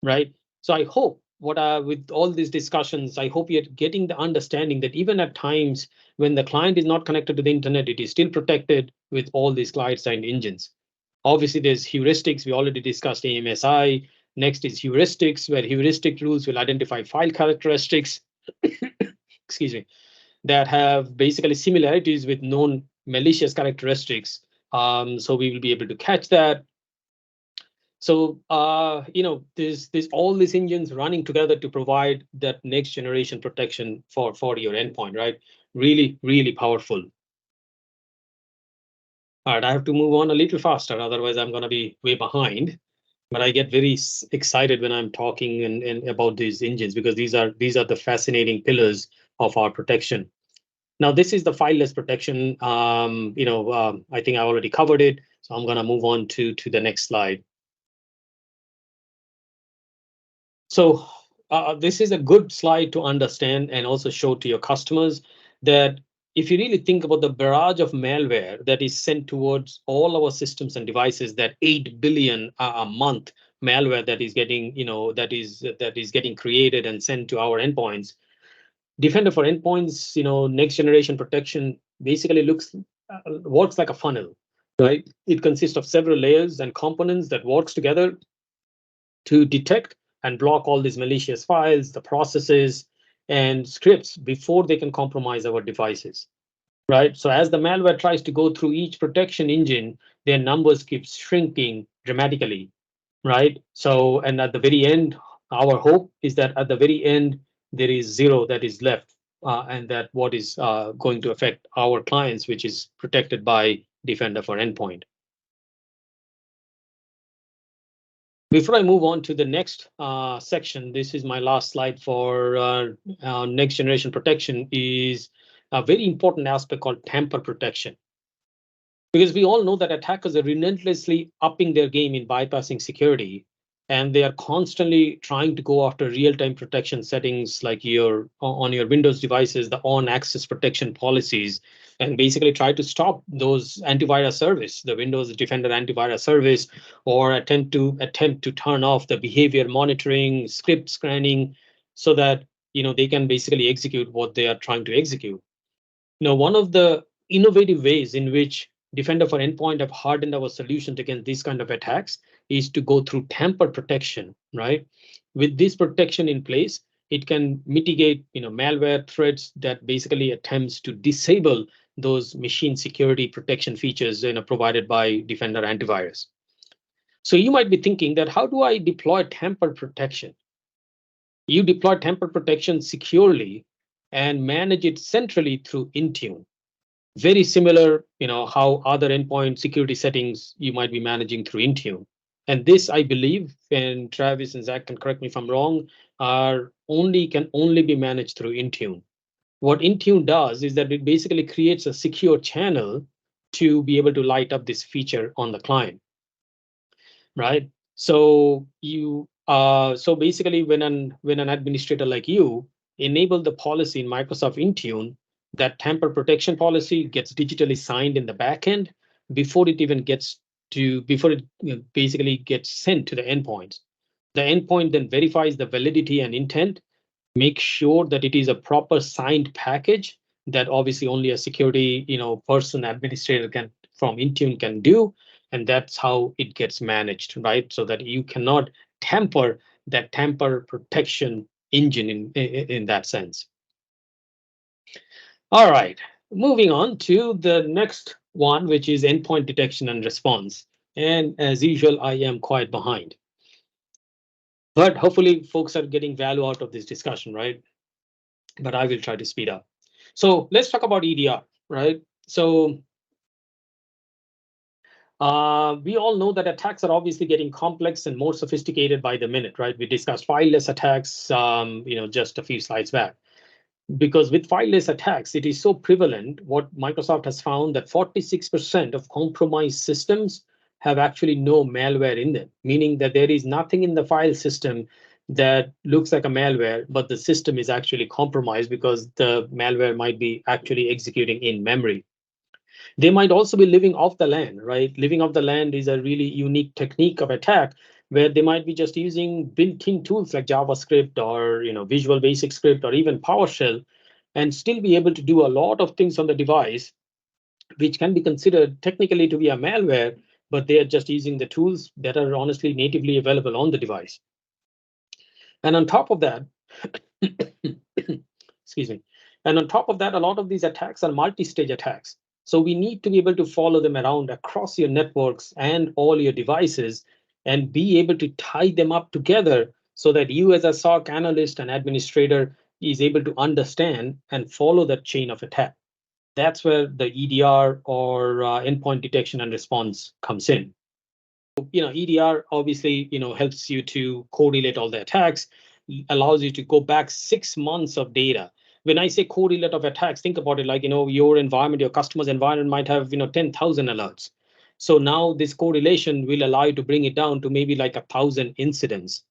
right? So I hope with all these discussions, I hope you're getting the understanding that even at times when the client is not connected to the internet, it is still protected with all these client-side engines. Obviously, there's heuristics. We already discussed AMSI. Next is heuristics, where heuristic rules will identify file characteristics, excuse me, that have basically similarities with known malicious characteristics. So we will be able to catch that. So there's all these engines running together to provide that next generation protection for your endpoint, right? Really, really powerful. All right, I have to move on a little faster, otherwise I'm going to be way behind. But I get very excited when I'm talking and about these engines because these are the fascinating pillars of our protection. Now, this is the fileless protection. I think I already covered it, so I'm going to move on to the next slide. So this is a good slide to understand and also show to your customers that if you really think about the barrage of malware that is sent towards all our systems and devices, that 8 billion a month malware that is getting, that is getting created and sent to our endpoints. Defender for endpoints, next generation protection basically works like a funnel, right? It consists of several layers and components that works together to detect and block all these malicious files, the processes, and scripts before they can compromise our devices, right? So as the malware tries to go through each protection engine, their numbers keep shrinking dramatically, right? So, and at the very end, our hope is that at the very end, there is zero that is left, and that what is going to affect our clients, which is protected by Defender for Endpoint. Before I move on to the next section, this is my last slide for next generation protection, is a very important aspect called tamper protection. Because we all know that attackers are relentlessly upping their game in bypassing security, and they are constantly trying to go after real-time protection settings like on your Windows devices, the on-access protection policies, and basically try to stop those antivirus service, the Windows Defender antivirus service, or attempt to turn off the behavior monitoring, script scanning, so that they can basically execute what they are trying to execute. Now, one of the innovative ways in which Defender for Endpoint have hardened our solutions against these kind of attacks is to go through tamper protection, right? With this protection in place, it can mitigate, malware threats that basically attempts to disable those machine security protection features, provided by Defender antivirus. So you might be thinking that how do I deploy tamper protection? You deploy tamper protection securely and manage it centrally through Intune. Very similar, how other endpoint security settings you might be managing through Intune. And this, I believe, and Travis and Zach can correct me if I'm wrong, can only be managed through Intune. What Intune does is that it basically creates a secure channel to be able to light up this feature on the client, right? So so basically when an administrator like you enable the policy in Microsoft Intune, that tamper protection policy gets digitally signed in the backend before it even before it basically gets sent to the endpoints. The endpoint then verifies the validity and intent, make sure that it is a proper signed package that obviously only a security person administrator from Intune can do, and that's how it gets managed, right? So that you cannot tamper that tamper protection engine in that sense. All right, moving on to the next one, which is endpoint detection and response. And as usual, I am quite behind. But hopefully folks are getting value out of this discussion, right? But I will try to speed up. So let's talk about EDR, right? So we all know that attacks are obviously getting complex and more sophisticated by the minute, right? We discussed fileless attacks, just a few slides back. Because with fileless attacks, it is so prevalent. What Microsoft has found that 46% of compromised systems have actually no malware in them, meaning that there is nothing in the file system that looks like a malware, but the system is actually compromised because the malware might be actually executing in memory. They might also be living off the land, right? Living off the land is a really unique technique of attack where they might be just using built-in tools like JavaScript or Visual Basic Script or even PowerShell and still be able to do a lot of things on the device, which can be considered technically to be a malware, but they are just using the tools that are honestly natively available on the device. And on top of that, excuse me, and on top of that, a lot of these attacks are multi-stage attacks. So we need to be able to follow them around across your networks and all your devices and be able to tie them up together so that you as a SOC analyst and administrator is able to understand and follow that chain of attack. That's where the EDR or endpoint detection and response comes in. EDR obviously, helps you to correlate all the attacks, allows you to go back 6 months of data. When I say correlate of attacks, think about it like, your environment, your customer's environment might have, 10,000 alerts. So now this correlation will allow you to bring it down to maybe like 1,000 incidents.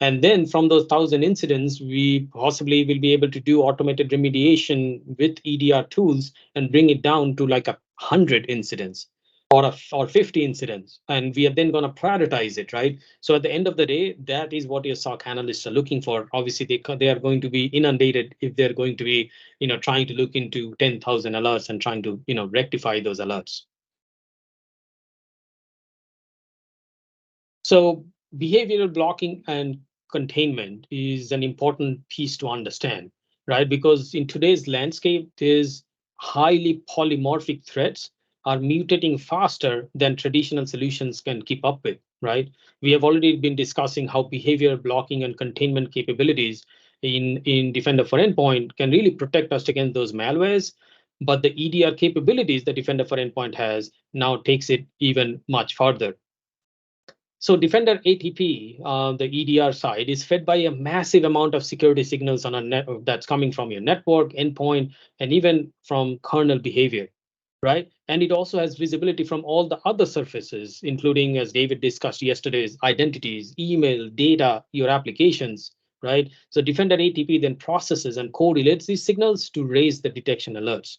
And then from those 1,000 incidents, we possibly will be able to do automated remediation with EDR tools and bring it down to like 100 incidents or 50 incidents, and we are then going to prioritize it, right? So at the end of the day, that is what your SOC analysts are looking for. Obviously, they are going to be inundated if they're going to be, trying to look into 10,000 alerts and trying to, rectify those alerts. So behavioral blocking and containment is an important piece to understand, right? Because in today's landscape, there's highly polymorphic threats are mutating faster than traditional solutions can keep up with, right? We have already been discussing how behavior blocking and containment capabilities in Defender for Endpoint can really protect us against those malwares. But the EDR capabilities that Defender for Endpoint has now takes it even much further. So Defender ATP, the EDR side, is fed by a massive amount of security signals on a net that's coming from your network, endpoint, and even from kernel behavior, right? And it also has visibility from all the other surfaces, including, as David discussed yesterday's identities, email, data, your applications, right? So Defender ATP then processes and correlates these signals to raise the detection alerts.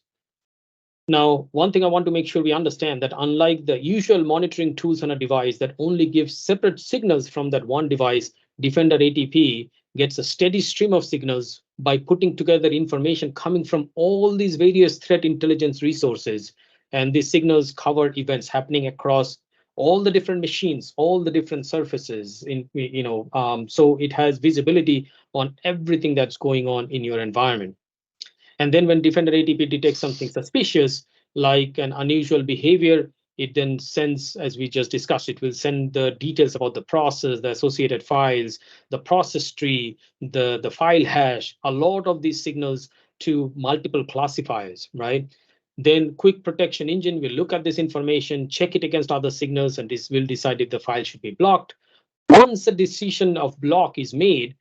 Now, one thing I want to make sure we understand that unlike the usual monitoring tools on a device that only gives separate signals from that one device, Defender ATP gets a steady stream of signals by putting together information coming from all these various threat intelligence resources. And these signals cover events happening across all the different machines, all the different surfaces. So it has visibility on everything that's going on in your environment. And then when Defender ATP detects something suspicious, like an unusual behavior, it then sends, as we just discussed, it will send the details about the process, the associated files, the process tree, the file hash, a lot of these signals to multiple classifiers, right? Then Quick Protection Engine will look at this information, check it against other signals, and this will decide if the file should be blocked. Once a decision of block is made,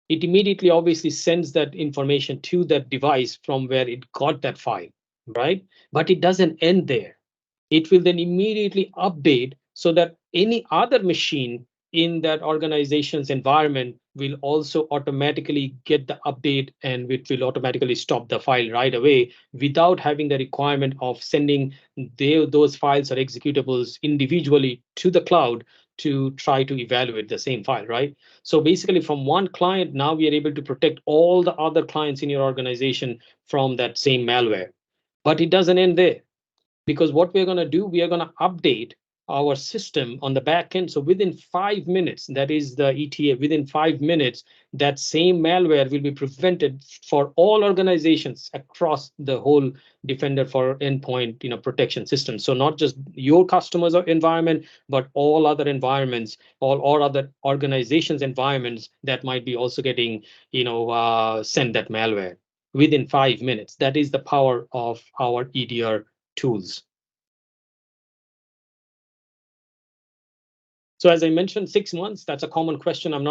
it immediately obviously sends that information to that device from where it got that file, right? But it doesn't end there. It will then immediately update so that any other machine in that organization's environment will also automatically get the update, and it will automatically stop the file right away without having the requirement of sending those files or executables individually to the cloud to try to evaluate the same file, right? So basically from one client, now we are able to protect all the other clients in your organization from that same malware. But it doesn't end there, because what we're going to do, we are going to update our system on the back end. So within 5 minutes, that is the ETA, within 5 minutes, that same malware will be prevented for all organizations across the whole Defender for Endpoint, protection system. So not just your customers or environment, but all other environments, all other organizations' environments that might be also getting, sent that malware within 5 minutes. That is the power of our EDR tools. So as I mentioned, 6 months, that's a common question. I'm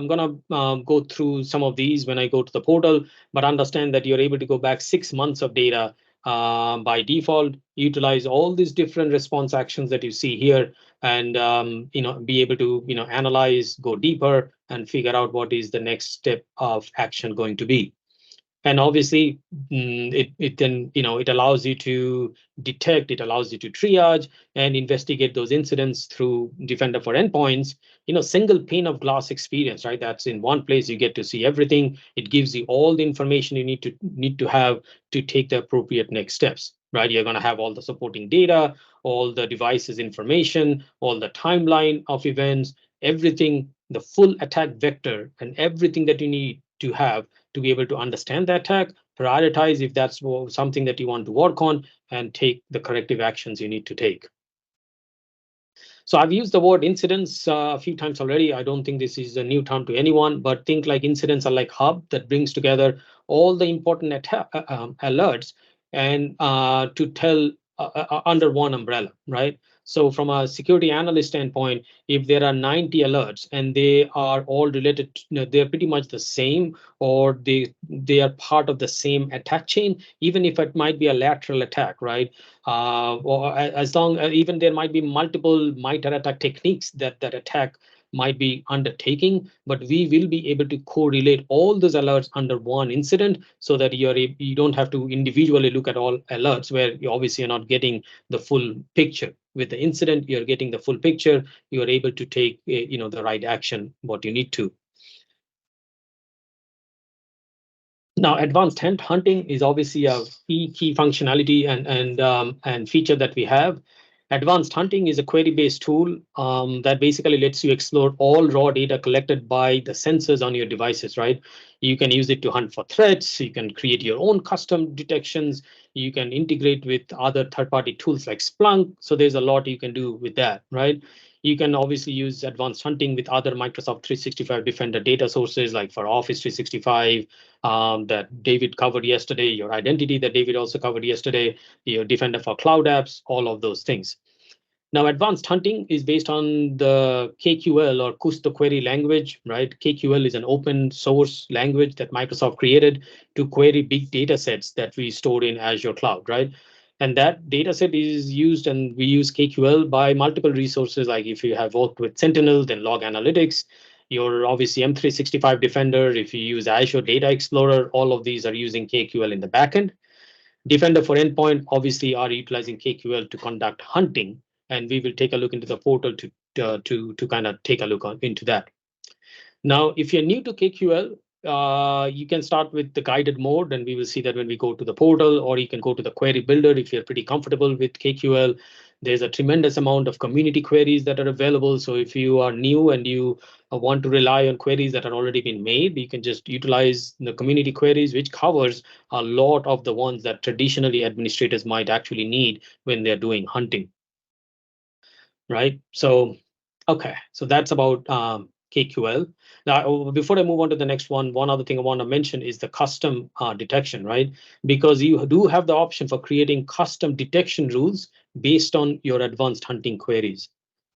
gonna go through some of these when I go to the portal, but understand that you're able to go back 6 months of data by default, utilize all these different response actions that you see here, and be able to analyze, go deeper, and figure out what is the next step of action going to be. And obviously, it then it allows you to detect, it allows you to triage and investigate those incidents through Defender for Endpoints. Single pane of glass experience, right? That's in one place. You get to see everything. It gives you all the information you need to have to take the appropriate next steps. Right? You're going to have all the supporting data, all the devices information, all the timeline of events, everything, the full attack vector, and everything that you need to have to be able to understand the attack, prioritize if that's something that you want to work on, and take the corrective actions you need to take. So I've used the word incidents a few times already. I don't think this is a new term to anyone, but think like incidents are like hub that brings together all the important alerts and to tell under one umbrella, right? So from a security analyst standpoint, if there are 90 alerts and they are all related, they're pretty much the same, or they are part of the same attack chain, even if it might be a lateral attack, right? Or as long even there might be multiple MITRE attack techniques that attack might be undertaking, but we will be able to correlate all those alerts under one incident so that you don't have to individually look at all alerts where you obviously are not getting the full picture. With the incident, you're getting the full picture. You're able to take the right action, what you need to. Now, advanced hunting is obviously a key functionality and feature that we have. Advanced hunting is a query-based tool that basically lets you explore all raw data collected by the sensors on your devices, right? You can use it to hunt for threats. You can create your own custom detections. You can integrate with other third-party tools like Splunk. So there's a lot you can do with that, right? You can obviously use advanced hunting with other Microsoft 365 Defender data sources, like for Office 365, that David covered yesterday, your identity that David also covered yesterday, your Defender for Cloud Apps, all of those things. Now, advanced hunting is based on the KQL or Kusto query language, right? KQL is an open source language that Microsoft created to query big data sets that we store in Azure Cloud, right? And that data set is used, and we use KQL by multiple resources. Like if you have worked with Sentinel, then Log Analytics, your obviously M365 Defender, if you use Azure Data Explorer, all of these are using KQL in the backend. Defender for Endpoint obviously are utilizing KQL to conduct hunting, and we will take a look into the portal to kind of take a look into that. Now, if you're new to KQL, you can start with the guided mode, and we will see that when we go to the portal, or you can go to the query builder if you're pretty comfortable with KQL. There's a tremendous amount of community queries that are available. So if you are new and you want to rely on queries that are already been made, you can just utilize the community queries, which covers a lot of the ones that traditionally administrators might actually need when they're doing hunting. Right? So, okay, so that's about KQL. Now, before I move on to the next one other thing I want to mention is the custom detection, right? Because you do have the option for creating custom detection rules based on your advanced hunting queries,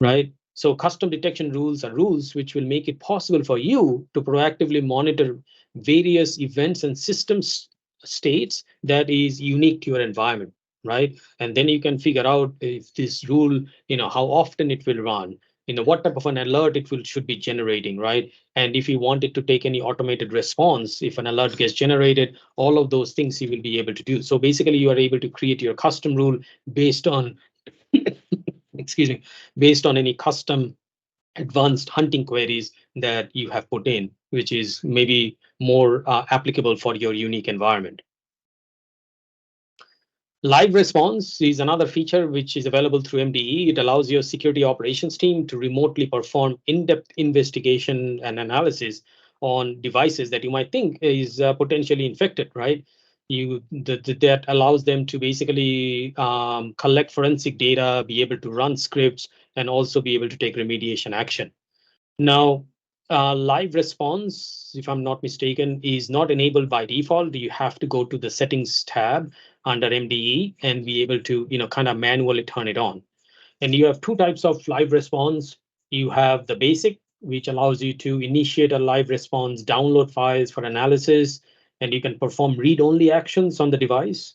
right? So custom detection rules are rules which will make it possible for you to proactively monitor various events and systems states that is unique to your environment, right? And then you can figure out if this rule, how often it will run, what type of an alert it should be generating, right? And if you wanted to take any automated response, if an alert gets generated, all of those things you will be able to do. So basically, you are able to create your custom rule based on, excuse me, based on any custom advanced hunting queries that you have put in, which is maybe more applicable for your unique environment. Live response is another feature which is available through MDE. It allows your security operations team to remotely perform in-depth investigation and analysis on devices that you might think is potentially infected, right? That allows them to basically collect forensic data, be able to run scripts, and also be able to take remediation action. Now, live response, if I'm not mistaken, is not enabled by default. You have to go to the settings tab under MDE and be able to, kind of manually turn it on. And you have two types of live response. You have the basic, which allows you to initiate a live response, download files for analysis, and you can perform read-only actions on the device.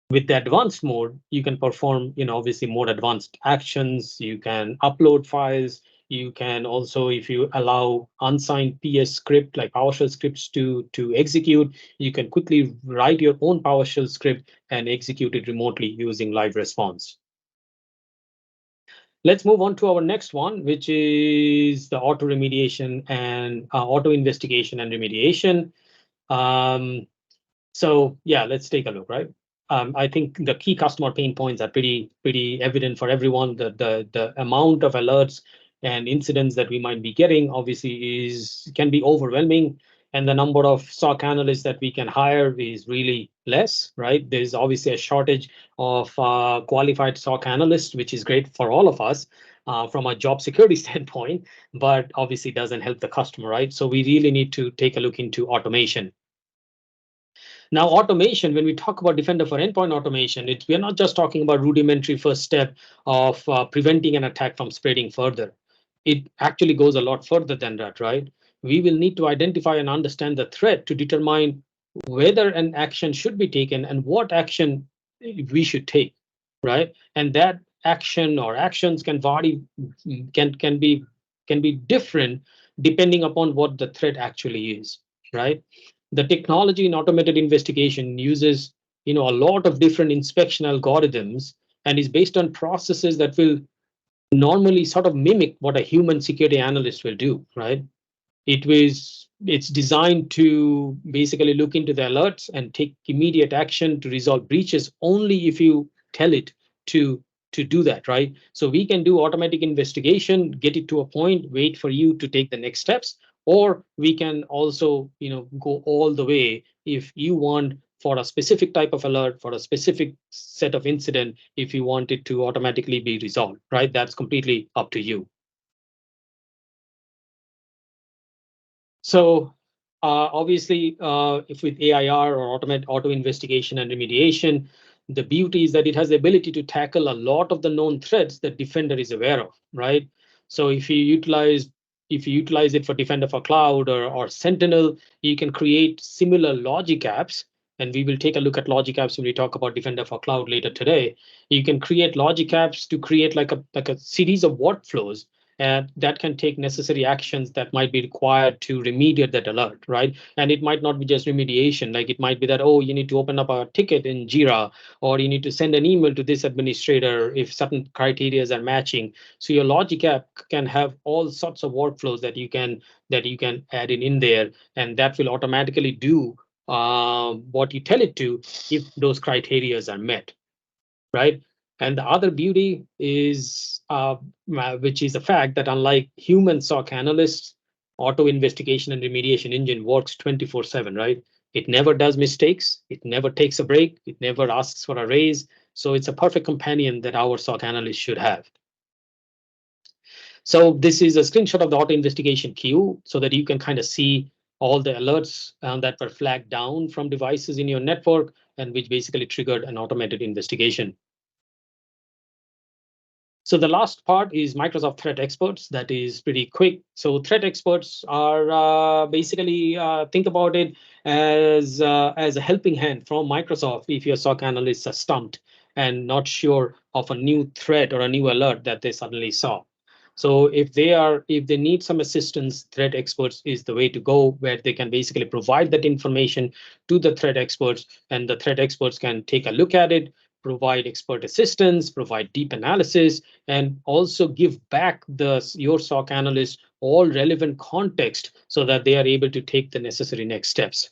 With the advanced mode, you can perform, obviously more advanced actions. You can upload files. You can also, if you allow unsigned PS script like PowerShell scripts to execute, you can quickly write your own PowerShell script and execute it remotely using live response. Let's move on to our next one, which is the auto remediation and auto investigation and remediation. So yeah, let's take a look, right? I think the key customer pain points are pretty evident for everyone. The amount of alerts and incidents that we might be getting obviously can be overwhelming, and the number of SOC analysts that we can hire is really less, right? There's obviously a shortage of qualified SOC analysts, which is great for all of us from a job security standpoint, but obviously doesn't help the customer, right? So we really need to take a look into automation. Now, automation, when we talk about Defender for Endpoint automation, we're not just talking about rudimentary first step of preventing an attack from spreading further. It actually goes a lot further than that, right? We will need to identify and understand the threat to determine whether an action should be taken and what action we should take, right? And that action or actions can vary, can be different depending upon what the threat actually is, right? The technology in automated investigation uses a lot of different inspection algorithms and is based on processes that will normally sort of mimic what a human security analyst will do, right? It's designed to basically look into the alerts and take immediate action to resolve breaches only if you tell it to to do that, right? So we can do automatic investigation, get it to a point, wait for you to take the next steps, or we can also go all the way if you want for a specific type of alert, for a specific set of incident, if you want it to automatically be resolved, right? That's completely up to you. So obviously, if with AIR or auto investigation and remediation, the beauty is that it has the ability to tackle a lot of the known threats that Defender is aware of, right? So if you utilize it for Defender for Cloud or Sentinel, you can create similar logic apps. And we will take a look at logic apps when we talk about Defender for Cloud later today. You can create logic apps to create like a series of workflows and that can take necessary actions that might be required to remediate that alert, right? And it might not be just remediation, like it might be that, oh, you need to open up a ticket in Jira, or you need to send an email to this administrator if certain criteria are matching. So your logic app can have all sorts of workflows that you can add in there, and that will automatically do what you tell it to if those criteria are met, right? And the other beauty is, which is the fact that unlike human SOC analysts, auto investigation and remediation engine works 24/7, right? It never does mistakes. It never takes a break. It never asks for a raise. So it's a perfect companion that our SOC analyst should have. So this is a screenshot of the auto investigation queue so that you can kind of see all the alerts that were flagged down from devices in your network and which basically triggered an automated investigation. So the last part is Microsoft Threat Experts. That is pretty quick. So threat experts are basically think about it as a helping hand from Microsoft if your SOC analysts are stumped and not sure of a new threat or a new alert that they suddenly saw. So if they need some assistance, threat experts is the way to go, where they can basically provide that information to the threat experts, and the threat experts can take a look at it, provide expert assistance, provide deep analysis, and also give back your SOC analyst all relevant context so that they are able to take the necessary next steps.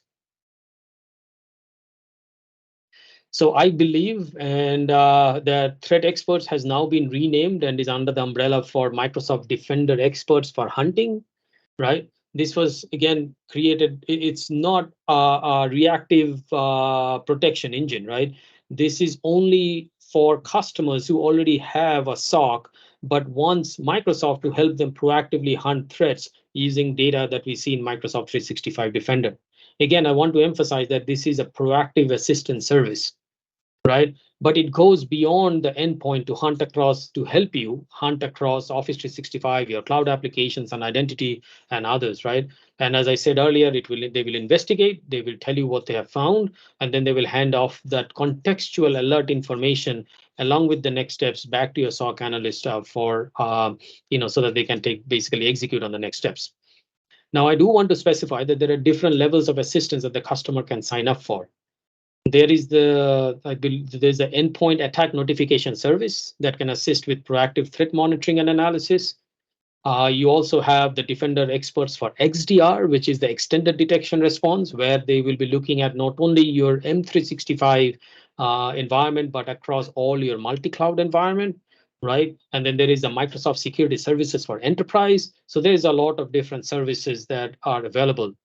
So I believe, and the threat experts has now been renamed and is under the umbrella for Microsoft Defender Experts for hunting, right? This was again created. It's not a reactive protection engine, right? This is only for customers who already have a SOC, but wants Microsoft to help them proactively hunt threats using data that we see in Microsoft 365 Defender. Again, I want to emphasize that this is a proactive assistance service, right? But it goes beyond the endpoint to hunt across, to help you hunt across Office 365, your cloud applications and identity and others, right? And as I said earlier, they will investigate, they will tell you what they have found, and then they will hand off that contextual alert information along with the next steps back to your SOC analyst for so that they can basically execute on the next steps. Now, I do want to specify that there are different levels of assistance that the customer can sign up for. There is I believe there's the endpoint attack notification service that can assist with proactive threat monitoring and analysis. You also have the Defender experts for XDR, which is the extended detection response, where they will be looking at not only your M365 environment, but across all your multi-cloud environment, right? And then there is the Microsoft Security Services for Enterprise. So there's a lot of different services that are available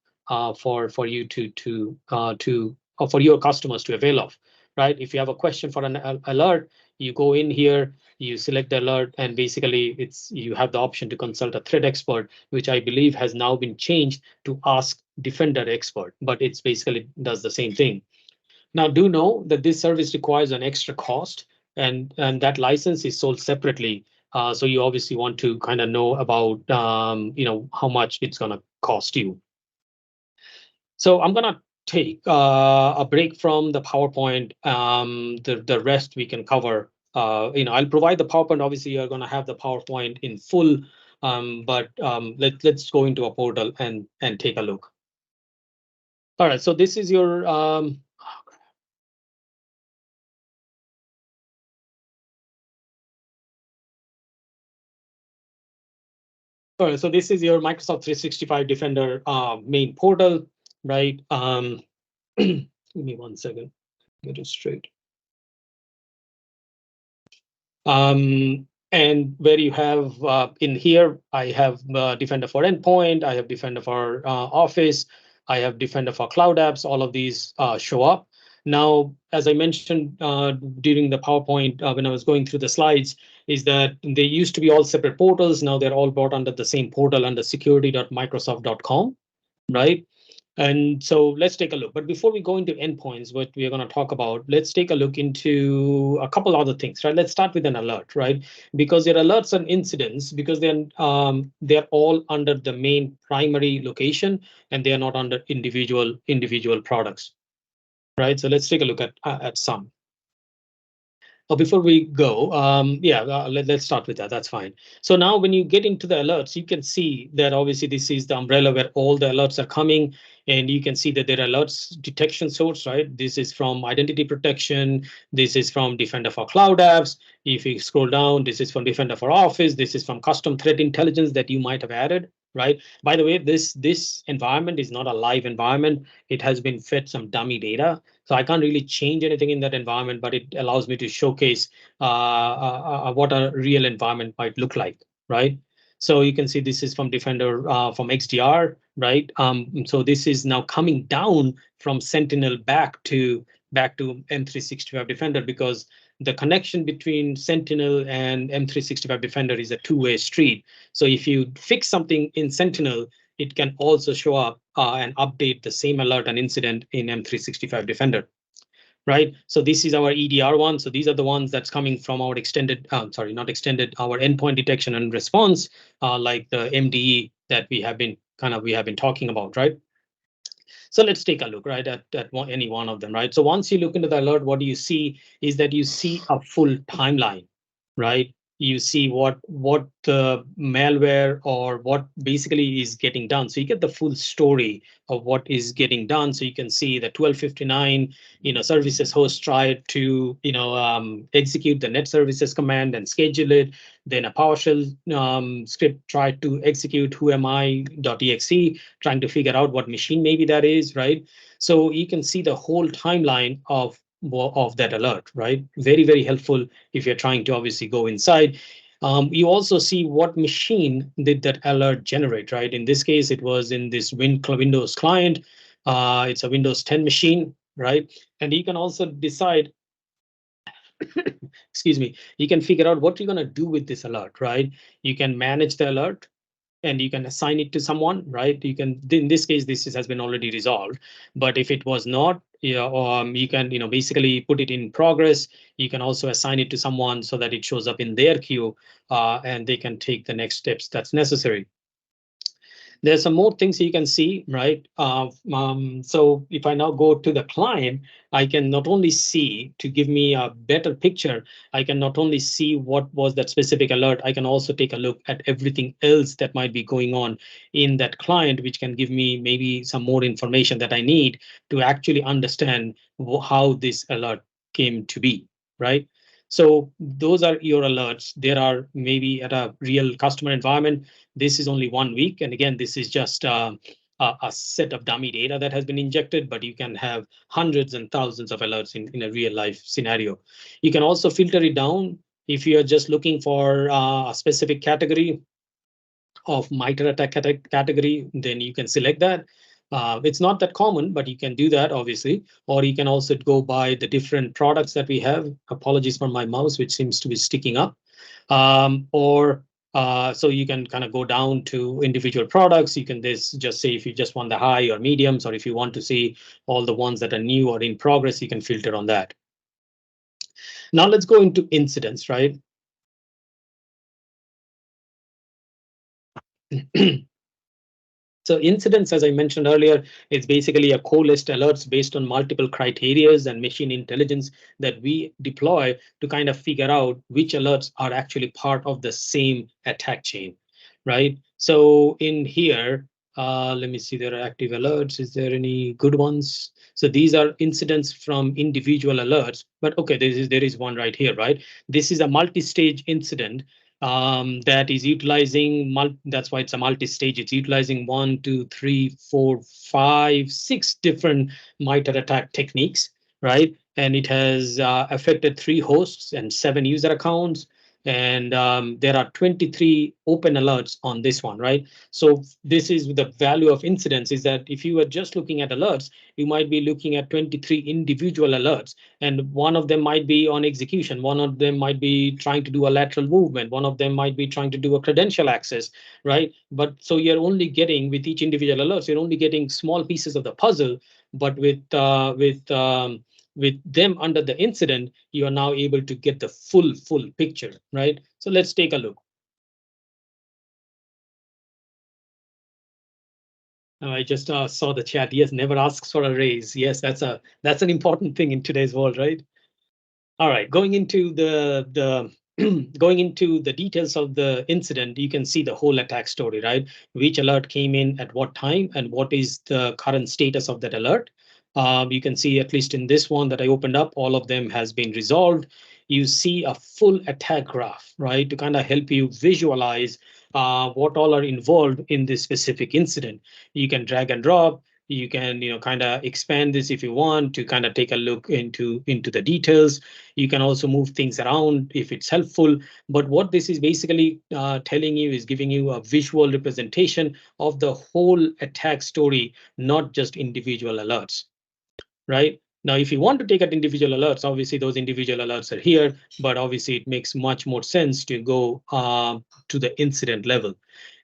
for you for your customers to avail of, right? If you have a question for an alert, you go in here, you select the alert, and basically you have the option to consult a threat expert, which I believe has now been changed to ask Defender expert, but it's basically does the same thing. Now, do know that this service requires an extra cost, and that license is sold separately. So you obviously want to kind of know about how much it's going to cost you. So I'm gonna take a break from the PowerPoint. The rest we can cover. I'll provide the PowerPoint. Obviously, you're gonna have the PowerPoint in full, but let's go into a portal and take a look. All right. So this is your all right. So this is your Microsoft 365 Defender main portal, right? Give me 1 second. Get it straight. And where you have in here, I have Defender for Endpoint, I have Defender for Office, I have Defender for Cloud Apps. All of these show up. Now, as I mentioned during the PowerPoint when I was going through the slides, is that they used to be all separate portals. Now they're all brought under the same portal under security.microsoft.com, right? And so let's take a look. But before we go into endpoints, what we are going to talk about, let's take a look into a couple other things, right? Let's start with an alert, right? Because your alerts and incidents, because they're all under the main primary location and they are not under individual products, right? So let's take a look at some. Before we go, let's start with that. That's fine. So now when you get into the alerts, you can see that obviously this is the umbrella where all the alerts are coming, and you can see that there are alerts detection source, right? This is from identity protection. This is from Defender for Cloud Apps. If you scroll down, this is from Defender for Office. This is from custom threat intelligence that you might have added, right? By the way, this environment is not a live environment. It has been fed some dummy data. So I can't really change anything in that environment, but it allows me to showcase what a real environment might look like, right? So you can see this is from Defender from XDR, right? So this is now coming down from Sentinel back to M365 Defender, because the connection between Sentinel and M365 Defender is a two-way street. So if you fix something in Sentinel, it can also show up and update the same alert and incident in M365 Defender, right? So this is our EDR one. So these are the ones that's coming from our extended, not extended, our endpoint detection and response, like the MDE that we have been talking about, right? So let's take a look, right, at any one of them, right? So once you look into the alert, what do you see is that you see a full timeline, right? You see what the malware or what basically is getting done. So you get the full story of what is getting done. So you can see the 1259, services host tried to, execute the net services command and schedule it. Then a PowerShell script tried to execute whoami.exe, trying to figure out what machine maybe that is, right? So you can see the whole timeline of of that alert, right? Very, very helpful if you're trying to obviously go inside. You also see what machine did that alert generate, right? In this case, it was in this Windows client. It's a Windows 10 machine, right? And you can also decide, excuse me, you can figure out what you're going to do with this alert, right? You can manage the alert, and you can assign it to someone, right? You can, in this case, has been already resolved. But if it was not, yeah, you can, basically put it in progress. You can also assign it to someone so that it shows up in their queue, and they can take the next steps that's necessary. There's some more things you can see, right? So if I now go to the client, I can not only see, to give me a better picture, I can not only see what was that specific alert, I can also take a look at everything else that might be going on in that client, which can give me maybe some more information that I need to actually understand how this alert came to be, right? So those are your alerts. There are maybe at a real customer environment, this is only 1 week. And again, this is just a set of dummy data that has been injected, but you can have hundreds and thousands of alerts in a real life scenario. You can also filter it down if you are just looking for a specific category of MITRE attack category, then you can select that. It's not that common, but you can do that, obviously. Or you can also go by the different products that we have. Apologies for my mouse, which seems to be sticking up. Or so you can kind of go down to individual products. You can just say if you just want the high or mediums, or if you want to see all the ones that are new or in progress, you can filter on that. Now let's go into incidents, right? So incidents, as I mentioned earlier, it's basically a co-list alerts based on multiple criterias and machine intelligence that we deploy to kind of figure out which alerts are actually part of the same attack chain, right? So in here, let me see, there are active alerts. Is there any good ones? So these are incidents from individual alerts, but okay, there is one right here, right? This is a multi-stage incident that is utilizing, that's why it's a multi-stage. It's utilizing 1, 2, 3, 4, 5, 6 different MITRE attack techniques, right? And it has affected 3 hosts and 7 user accounts. And there are 23 open alerts on this one, right? So this is the value of incidents, is that if you are just looking at alerts, you might be looking at 23 individual alerts, and one of them might be on execution, one of them might be trying to do a lateral movement, one of them might be trying to do a credential access, right? But so you're only getting, with each individual alerts, you're only getting small pieces of the puzzle. But with them under the incident, you are now able to get the full picture, right? So let's take a look. I just saw the chat. Yes, never asks for a raise. Yes, that's an important thing in today's world, right? All right, going into the going into the details of the incident, you can see the whole attack story, right? Which alert came in at what time and what is the current status of that alert. You can see, at least in this one that I opened up, all of them has been resolved. You see a full attack graph, right, to kind of help you visualize what all are involved in this specific incident. You can drag and drop. You can, kind of expand this if you want to kind of take a look into the details. You can also move things around if it's helpful. But what this is basically telling you is giving you a visual representation of the whole attack story, not just individual alerts, right? Now, if you want to take out individual alerts, obviously those individual alerts are here, but obviously it makes much more sense to go to the incident level.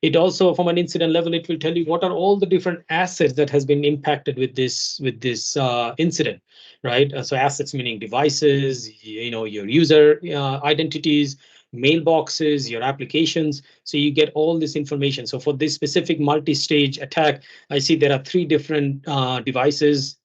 It also, from an incident level, it will tell you what are all the different assets that has been impacted with this incident, right? So assets meaning devices, your user identities, mailboxes, your applications. So you get all this information. So for this specific multi-stage attack, I see there are 3 different devices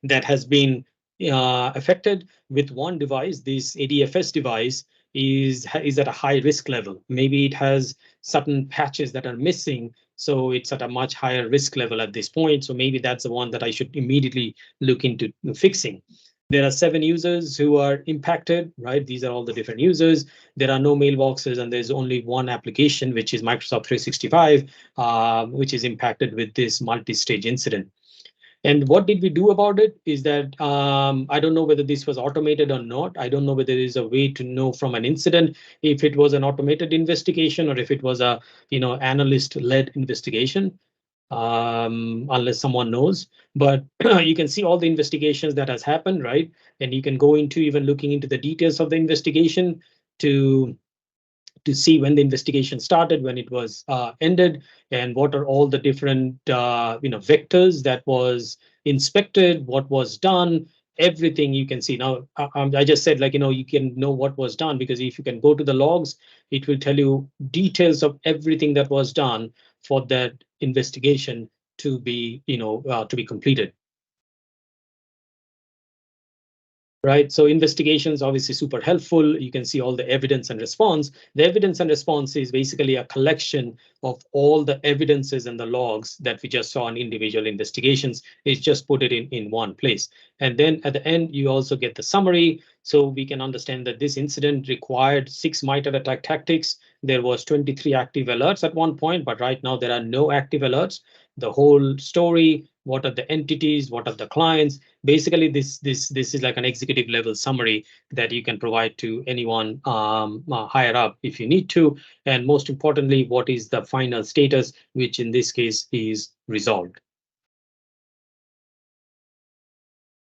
that has been affected. With one device, this ADFS device is at a high risk level. Maybe it has certain patches that are missing, so it's at a much higher risk level at this point. So maybe that's the one that I should immediately look into fixing. There are 7 users who are impacted, right? These are all the different users. There are no mailboxes, and there's only one application, which is Microsoft 365, which is impacted with this multi-stage incident. And what did we do about it is that I don't know whether this was automated or not. I don't know whether there is a way to know from an incident if it was an automated investigation or if it was a analyst-led investigation, unless someone knows. But you can see all the investigations that has happened, right? And you can go into even looking into the details of the investigation to see when the investigation started, when it was ended, and what are all the different vectors that was inspected, what was done, everything you can see. Now, I just said, like, you can know what was done, because if you can go to the logs, it will tell you details of everything that was done for that investigation to be completed. Right, so investigations obviously super helpful. You can see all the evidence and response. The evidence and response is basically a collection of all the evidences and the logs that we just saw in individual investigations. It's just put it in one place. And then at the end, you also get the summary. So we can understand that this incident required 6 MITRE attack tactics. There was 23 active alerts at one point, but right now there are no active alerts. The whole story, what are the entities, what are the clients. Basically, this is like an executive level summary that you can provide to anyone higher up if you need to. And most importantly, what is the final status, which in this case is resolved.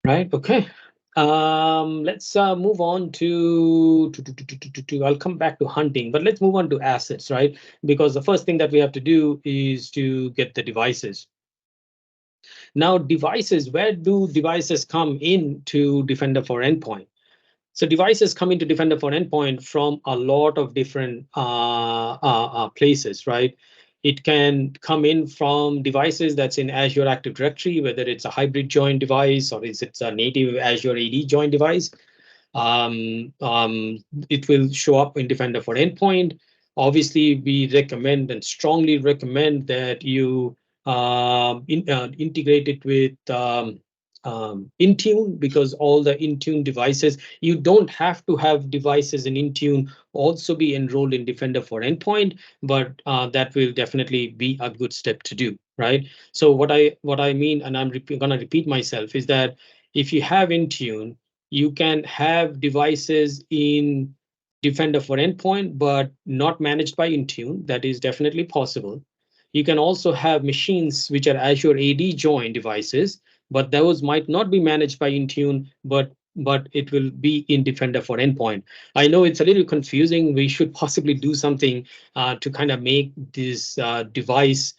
Right, okay. Let's move on to I'll come back to hunting, but let's move on to assets, right? Because the first thing that we have to do is to get the devices. Now, devices, where do devices come in to Defender for Endpoint? So devices come into Defender for Endpoint from a lot of different places, right? It can come in from devices that's in Azure Active Directory, whether it's a hybrid join device or is it a native Azure AD join device. It will show up in Defender for Endpoint. Obviously, we recommend and strongly recommend that you integrate it with Intune, because all the Intune devices, you don't have to have devices in Intune also be enrolled in Defender for Endpoint, but that will definitely be a good step to do, right? So what I mean, and I'm going to repeat myself, is that if you have Intune, you can have devices in Defender for Endpoint, but not managed by Intune. That is definitely possible. You can also have machines which are Azure AD join devices, but those might not be managed by Intune, but it will be in Defender for Endpoint. I know it's a little confusing. We should possibly do something to kind of make this device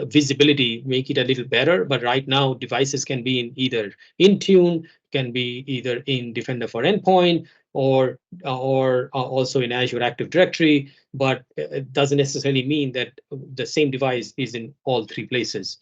visibility, make it a little better. But right now, devices can be in either Intune, can be either in Defender for Endpoint, or also in Azure Active Directory, but it doesn't necessarily mean that the same device is in all 3 places.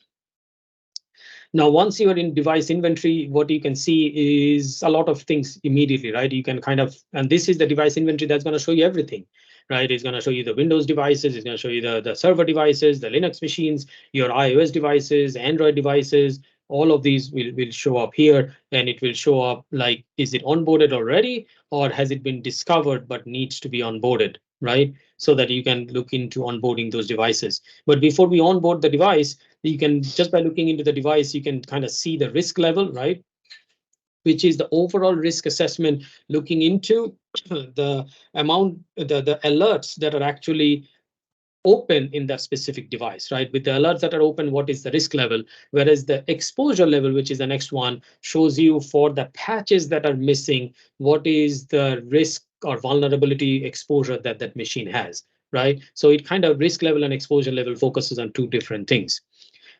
Now, once you're in device inventory, what you can see is a lot of things immediately, right? You can kind of, and this is the device inventory that's going to show you everything, right? It's going to show you the Windows devices, it's going to show you the server devices, the Linux machines, your iOS devices, Android devices. All of these will show up here, and it will show up like, is it onboarded already, or has it been discovered but needs to be onboarded, right? So that you can look into onboarding those devices. But before we onboard the device, you can, just by looking into the device, you can kind of see the risk level, right? Which is the overall risk assessment, looking into the amount, the alerts that are actually open in that specific device, right? With the alerts that are open, what is the risk level? Whereas the exposure level, which is the next one, shows you for the patches that are missing, what is the risk or vulnerability exposure that that machine has, right? So it kind of, risk level and exposure level focuses on 2 different things.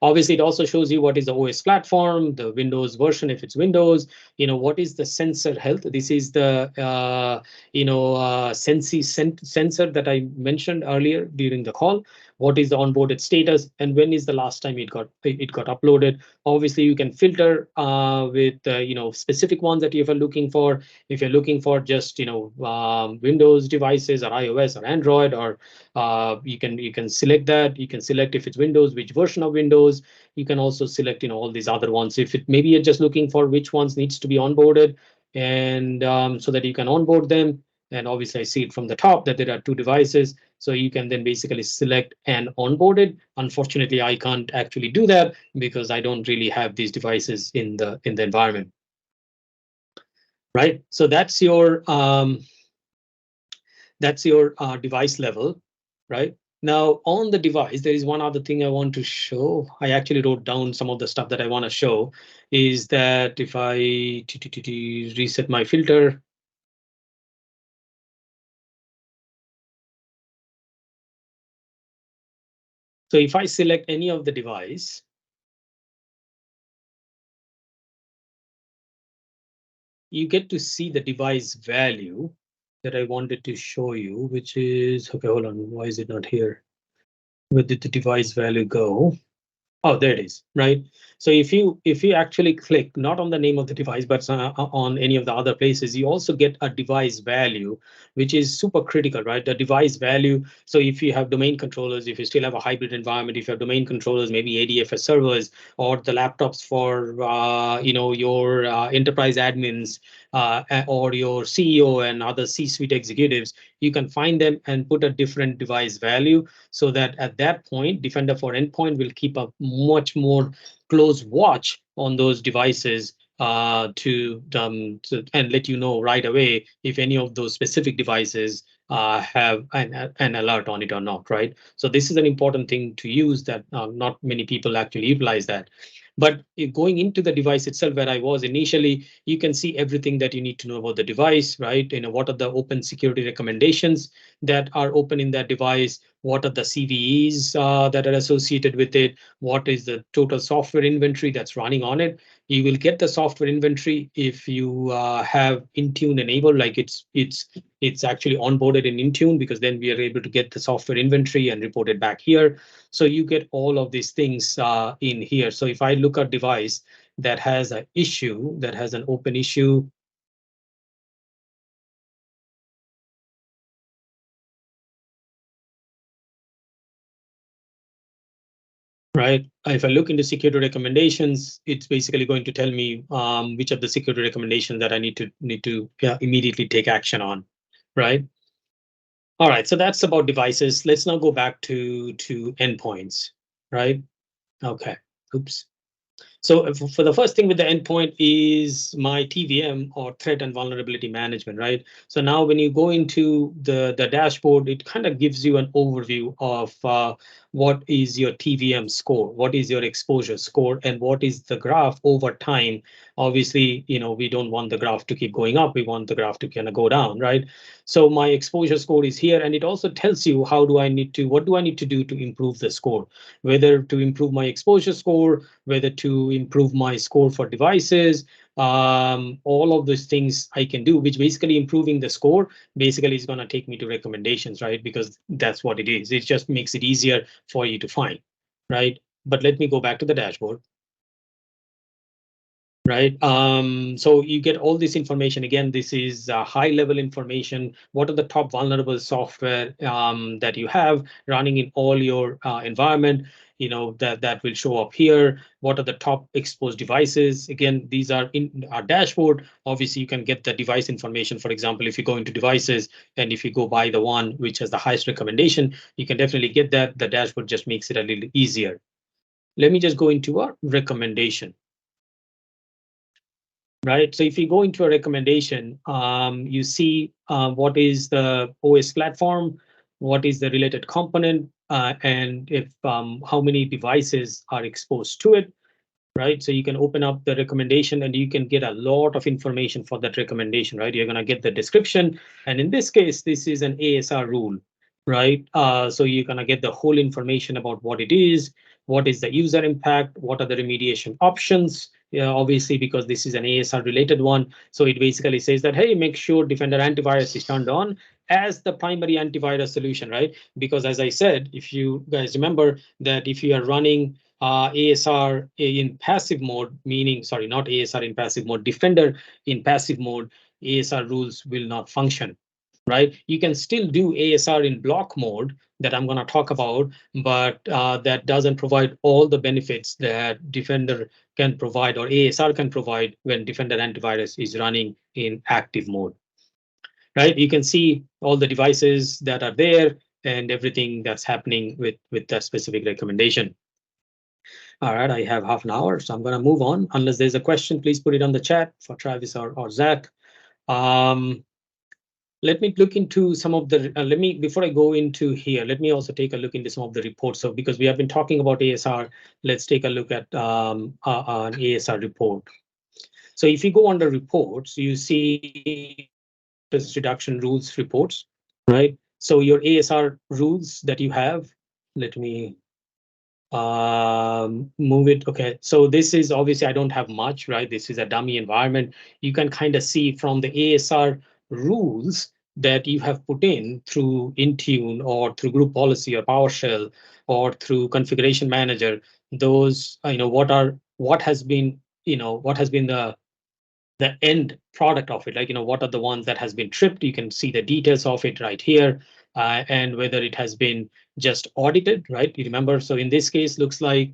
Obviously, it also shows you what is the OS platform, the Windows version, if it's Windows, what is the sensor health. This is the, Sensi sensor that I mentioned earlier during the call. What is the onboarded status, and when is the last time it got uploaded? Obviously, you can filter with, specific ones that you're looking for. If you're looking for just, Windows devices or iOS or Android, or you can select that. You can select, if it's Windows, which version of Windows. You can also select, all these other ones. If it, maybe you're just looking for which ones needs to be onboarded, and so that you can onboard them. And obviously I see it from the top that there are two devices. So you can then basically select and onboard it. Unfortunately, I can't actually do that because I don't really have these devices in the environment. Right. So that's your device level, right? Now on the device, there is one other thing I want to show. I actually wrote down some of the stuff that I want to show is that if I reset my filter, so if I select any of the device, you get to see the device value that I wanted to show you, which is, okay, hold on, why is it not here? Where did the device value go? Oh, there it is, right? So if you actually click not on the name of the device, but on any of the other places, you also get a device value, which is super critical, right? The device value. So if you have domain controllers, if you still have a hybrid environment, if you have domain controllers, maybe ADFS servers, or the laptops for your enterprise admins, or your CEO and other C-suite executives, you can find them and put a different device value so that at that point, Defender for Endpoint will keep a much more close watch on those devices and let you know right away if any of those specific devices have an alert on it or not, right? So this is an important thing to use that not many people actually utilize that. But going into the device itself, where I was initially, you can see everything that you need to know about the device, right? What are the open security recommendations that are open in that device? What are the CVEs that are associated with it? What is the total software inventory that's running on it? You will get the software inventory if you have Intune enabled, like it's actually onboarded in Intune, because then we are able to get the software inventory and report it back here. So you get all of these things in here. So if I look at device that has an issue, that has an open issue, right? If I look into security recommendations, it's basically going to tell me which of the security recommendations that I need to immediately take action on, right? All right, so that's about devices. Let's now go back to endpoints, right? Okay. Oops. So for the first thing with the endpoint is my TVM, or threat and vulnerability management, right? So now when you go into the dashboard, it kind of gives you an overview of what is your TVM score, what is your exposure score, and what is the graph over time. Obviously, we don't want the graph to keep going up. We want the graph to kind of go down, right? So my exposure score is here, and it also tells you what do I need to do to improve the score, whether to improve my exposure score, whether to improve my score for devices, all of those things I can do, which basically improving the score basically is going to take me to recommendations, right? Because that's what it is. It just makes it easier for you to find, right? But let me go back to the dashboard. Right. So you get all this information. Again, this is high level information. What are the top vulnerable software that you have running in all your environment? That will show up here. What are the top exposed devices? Again, these are in our dashboard. Obviously, you can get the device information. For example, if you go into devices and if you go by the one which has the highest recommendation, you can definitely get that. The dashboard just makes it a little easier. Let me just go into a recommendation. Right. So if you go into a recommendation, you see what is the OS platform, what is the related component, and if how many devices are exposed to it. Right. So you can open up the recommendation and you can get a lot of information for that recommendation. Right. You're going to get the description. And in this case, this is an ASR rule. Right. So you're going to get the whole information about what it is, what is the user impact, what are the remediation options. Yeah, obviously, because this is an ASR related one. So it basically says that, hey, make sure Defender antivirus is turned on as the primary antivirus solution, right? Because as I said, if you guys remember that if you are running ASR in passive mode, meaning, sorry, not ASR in passive mode, Defender in passive mode, ASR rules will not function, right? You can still do ASR in block mode that I'm going to talk about, but that doesn't provide all the benefits that Defender can provide or ASR can provide when Defender antivirus is running in active mode. right? You can see all the devices that are there and everything that's happening with that specific recommendation. All right, I have half an hour, so I'm going to move on. Unless there's a question, please put it on the chat for Travis or Zach. Um, let me look into some of the, let me, before I go into here, let me also take a look into some of the reports. So because we have been talking about ASR, let's take a look at an ASR report. So if you go under reports, you see risk reduction rules reports, right? So your ASR rules that you have, let me move it. Okay, so this is obviously I don't have much, right? This is a dummy environment. You can kind of see from the ASR rules that you have put in through Intune or through group policy or PowerShell or through configuration manager, those what has been what has been the end product of it, like what are the ones that has been tripped. You can see the details of it right here, and whether it has been just audited, right? You remember, so in this case looks like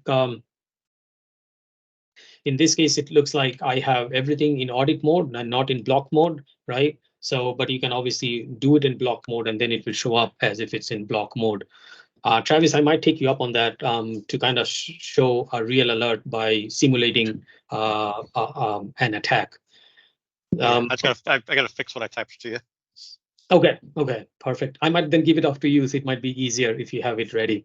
it looks like I have everything in audit mode and not in block mode, right? So but you can obviously do it in block mode and then it will show up as if it's in block mode. Travis, I might take you up on that to kind of show a real alert by simulating an attack. Yeah, I gotta fix what I typed to you. Okay, perfect. I might then give it off to you, so it might be easier if you have it ready.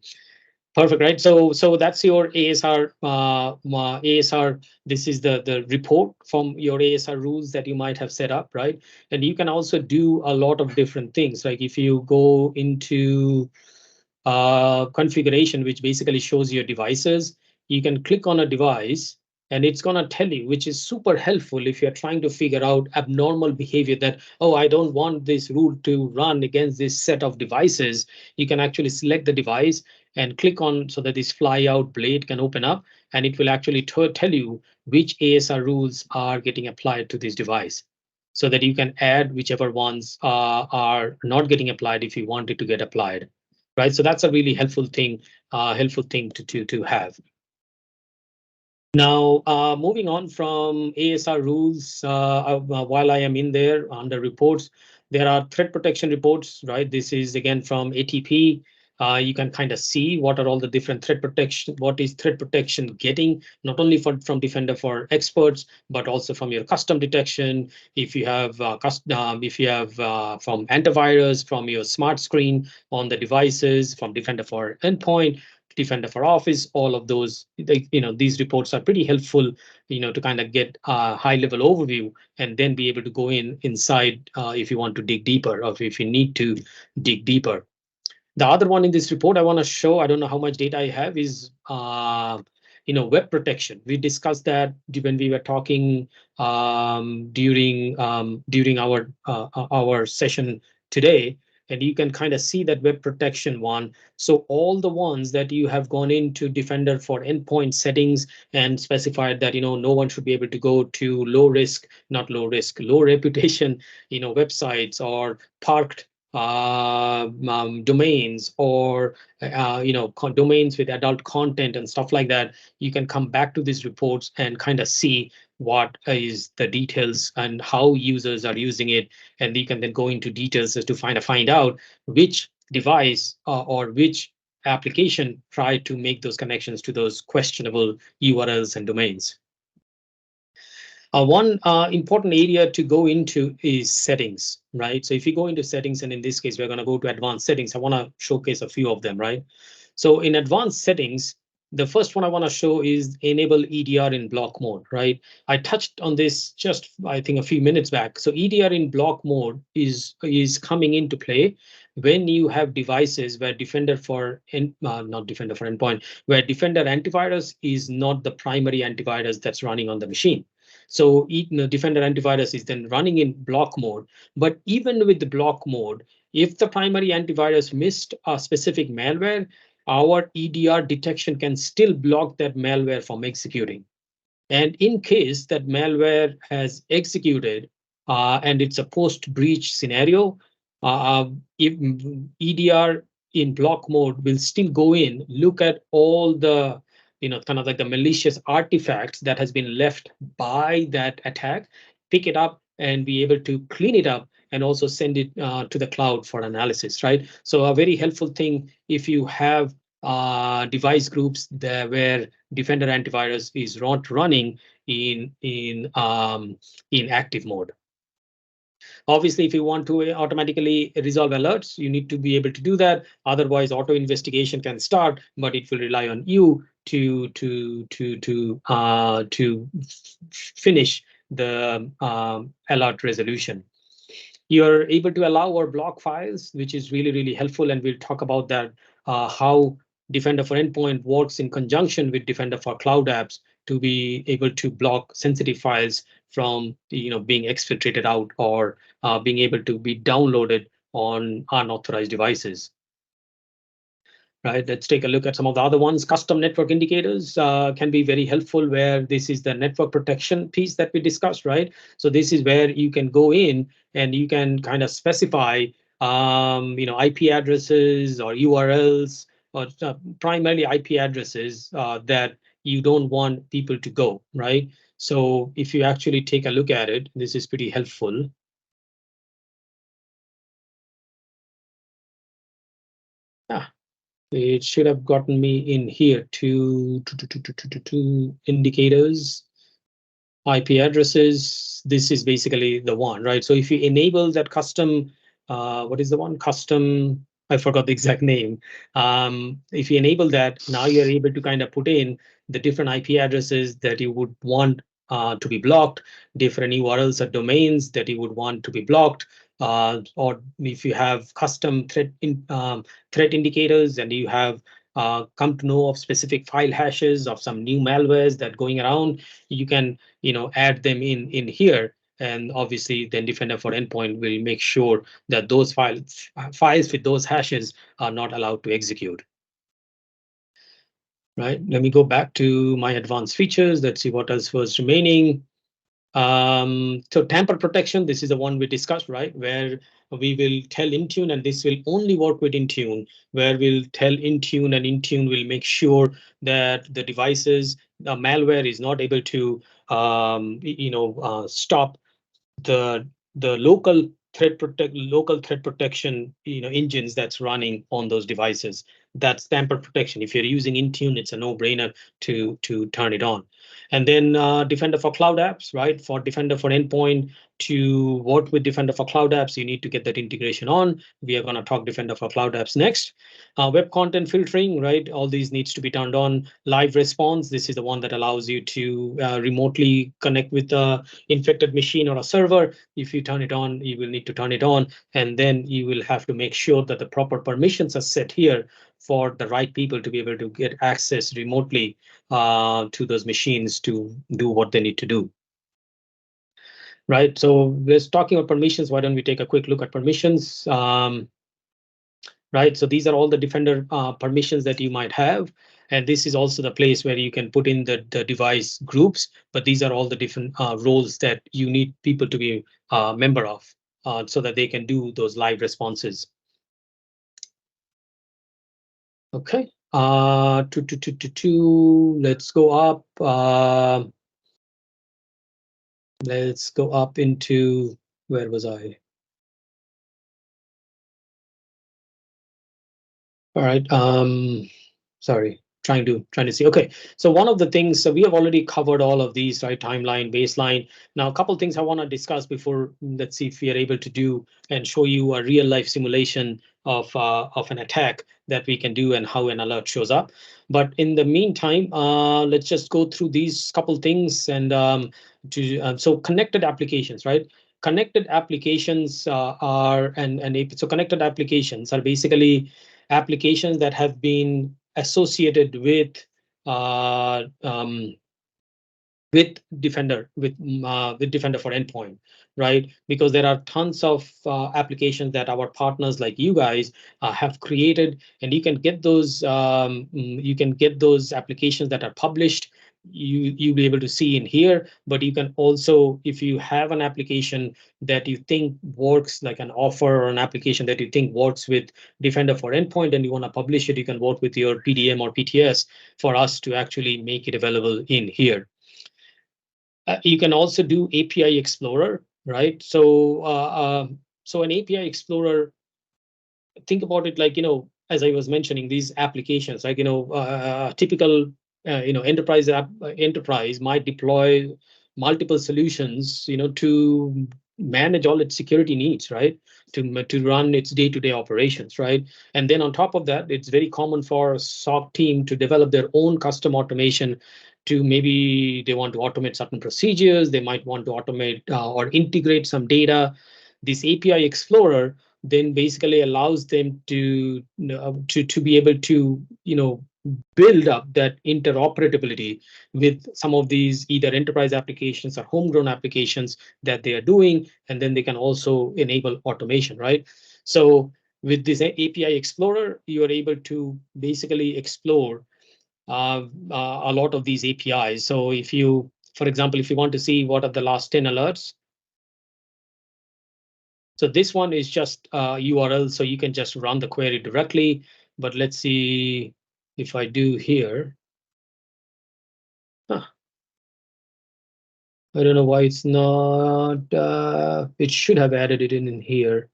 Perfect, right? So that's your ASR. ASR. This is the report from your ASR rules that you might have set up, right? And you can also do a lot of different things. Like if you go into configuration, which basically shows your devices, you can click on a device and it's going to tell you, which is super helpful if you're trying to figure out abnormal behavior that, oh, I don't want this rule to run against this set of devices. You can actually select the device and click on so that this fly out blade can open up and it will actually tell you which ASR rules are getting applied to this device so that you can add whichever ones are not getting applied if you want it to get applied, right? So that's a really helpful thing to have. Now, moving on from ASR rules, while I am in there under reports, there are threat protection reports, right? This is again from ATP. You can kind of see what are all the different threat protection, what is threat protection getting, not only from Defender for experts, but also from your custom detection. If you have from antivirus, from your smart screen on the devices, from Defender for endpoint, Defender for Office, all of those, these reports are pretty helpful, to kind of get a high level overview and then be able to go inside if you want to dig deeper or if you need to dig deeper. The other one in this report I want to show, I don't know how much data I have, is web protection. We discussed that when we were talking during our session today, and you can kind of see that web protection one. So all the ones that you have gone into Defender for endpoint settings and specified that no one should be able to go to low reputation websites or parked domains or domains with adult content and stuff like that. You can come back to these reports and kind of see what is the details and how users are using it, and you can then go into details as to find out which device or which application tried to make those connections to those questionable URLs and domains. One important area to go into is settings, right? So if you go into settings, and in this case, we're going to go to advanced settings, I want to showcase a few of them, right? So in advanced settings, the first one I want to show is enable EDR in block mode, right? I touched on this just, I think, a few minutes back. So EDR in block mode is coming into play when you have devices where not Defender for endpoint, where Defender antivirus is not the primary antivirus that's running on the machine. So Defender antivirus is then running in block mode. But even with the block mode, if the primary antivirus missed a specific malware, our EDR detection can still block that malware from executing. And in case that malware has executed and it's a post-breach scenario, if EDR in block mode will still go in, look at all the kind of like the malicious artifacts that has been left by that attack, pick it up and be able to clean it up and also send it to the cloud for analysis, right? So a very helpful thing if you have device groups there where Defender antivirus is not running in active mode. Obviously, if you want to automatically resolve alerts, you need to be able to do that. Otherwise, auto investigation can start, but it will rely on you to finish the alert resolution. You're able to allow or block files, which is really, really helpful. And we'll talk about that, how Defender for Endpoint works in conjunction with Defender for Cloud Apps to be able to block sensitive files from being exfiltrated out or being able to be downloaded on unauthorized devices. Right, let's take a look at some of the other ones. Custom network indicators can be very helpful, where this is the network protection piece that we discussed, right? So this is where you can go in and you can kind of specify, IP addresses or URLs, or primarily IP addresses that you don't want people to go, right? So if you actually take a look at it, this is pretty helpful. Yeah. It should have gotten me in here to indicators, IP addresses. This is basically the one, right? So if you enable that custom, what is the one? Custom, I forgot the exact name. If you enable that, now you're able to kind of put in the different IP addresses that you would want to be blocked, different URLs or domains that you would want to be blocked, or if you have custom threat indicators and you have come to know of specific file hashes of some new malwares that going around, you can add them in here. And obviously then Defender for Endpoint will make sure that those files with those hashes are not allowed to execute. Right, let me go back to my advanced features. Let's see what else was remaining. So tamper protection, this is the one we discussed, right? Where we will tell Intune, and this will only work with Intune, where we'll tell Intune, and Intune will make sure that the devices, the malware is not able to stop the local threat protection engines that's running on those devices. That's tamper protection. If you're using Intune, it's a no-brainer to turn it on. And then Defender for Cloud Apps, right? For Defender for Endpoint to work with Defender for Cloud Apps, you need to get that integration on. We are going to talk Defender for Cloud Apps next. Web content filtering, right? All these needs to be turned on. Live response, this is the one that allows you to remotely connect with the infected machine or a server. If you turn it on, you will need to turn it on, and then you will have to make sure that the proper permissions are set here for the right people to be able to get access remotely to those machines to do what they need to do. Right, so we're talking about permissions. Why don't we take a quick look at permissions? Right, so these are all the Defender permissions that you might have. And this is also the place where you can put in the device groups, but these are all the different roles that you need people to be a member of so that they can do those live responses. Okay, let's go up. Let's go up into, where was I? All right, sorry, trying to see. Okay, so one of the things, so we have already covered all of these, right? Timeline, baseline. Now, a couple of things I want to discuss before, let's see if we are able to do and show you a real life simulation of an attack that we can do and how an alert shows up. But in the meantime, let's just go through these couple things. And so connected applications, right? Connected applications so connected applications are basically applications that have been associated with Defender, with Defender for Endpoint, right? Because there are tons of applications that our partners like you guys have created, and you can get those applications that are published. You'll be able to see in here, but you can also, if you have an application that you think works, like an offer or an application that you think works with Defender for Endpoint and you want to publish it, you can work with your PDM or PTS for us to actually make it available in here. You can also do API Explorer, right? So So an API Explorer, think about it like, as I was mentioning, these applications, like, typical, enterprise might deploy multiple solutions, to manage all its security needs, right? To run its day-to-day operations, right? And then on top of that, it's very common for a SOC team to develop their own custom automation. To maybe they want to automate certain procedures, they might want to automate or integrate some data. This API Explorer then basically allows them to be able to build up that interoperability with some of these either enterprise applications or homegrown applications that they are doing, and then they can also enable automation, right? So with this API Explorer, you are able to basically explore a lot of these APIs. So if you, for example, if you want to see what are the last 10 alerts, so this one is just URL, so you can just run the query directly. But let's see if I do here. Huh. I don't know why it's not. It should have added it in here.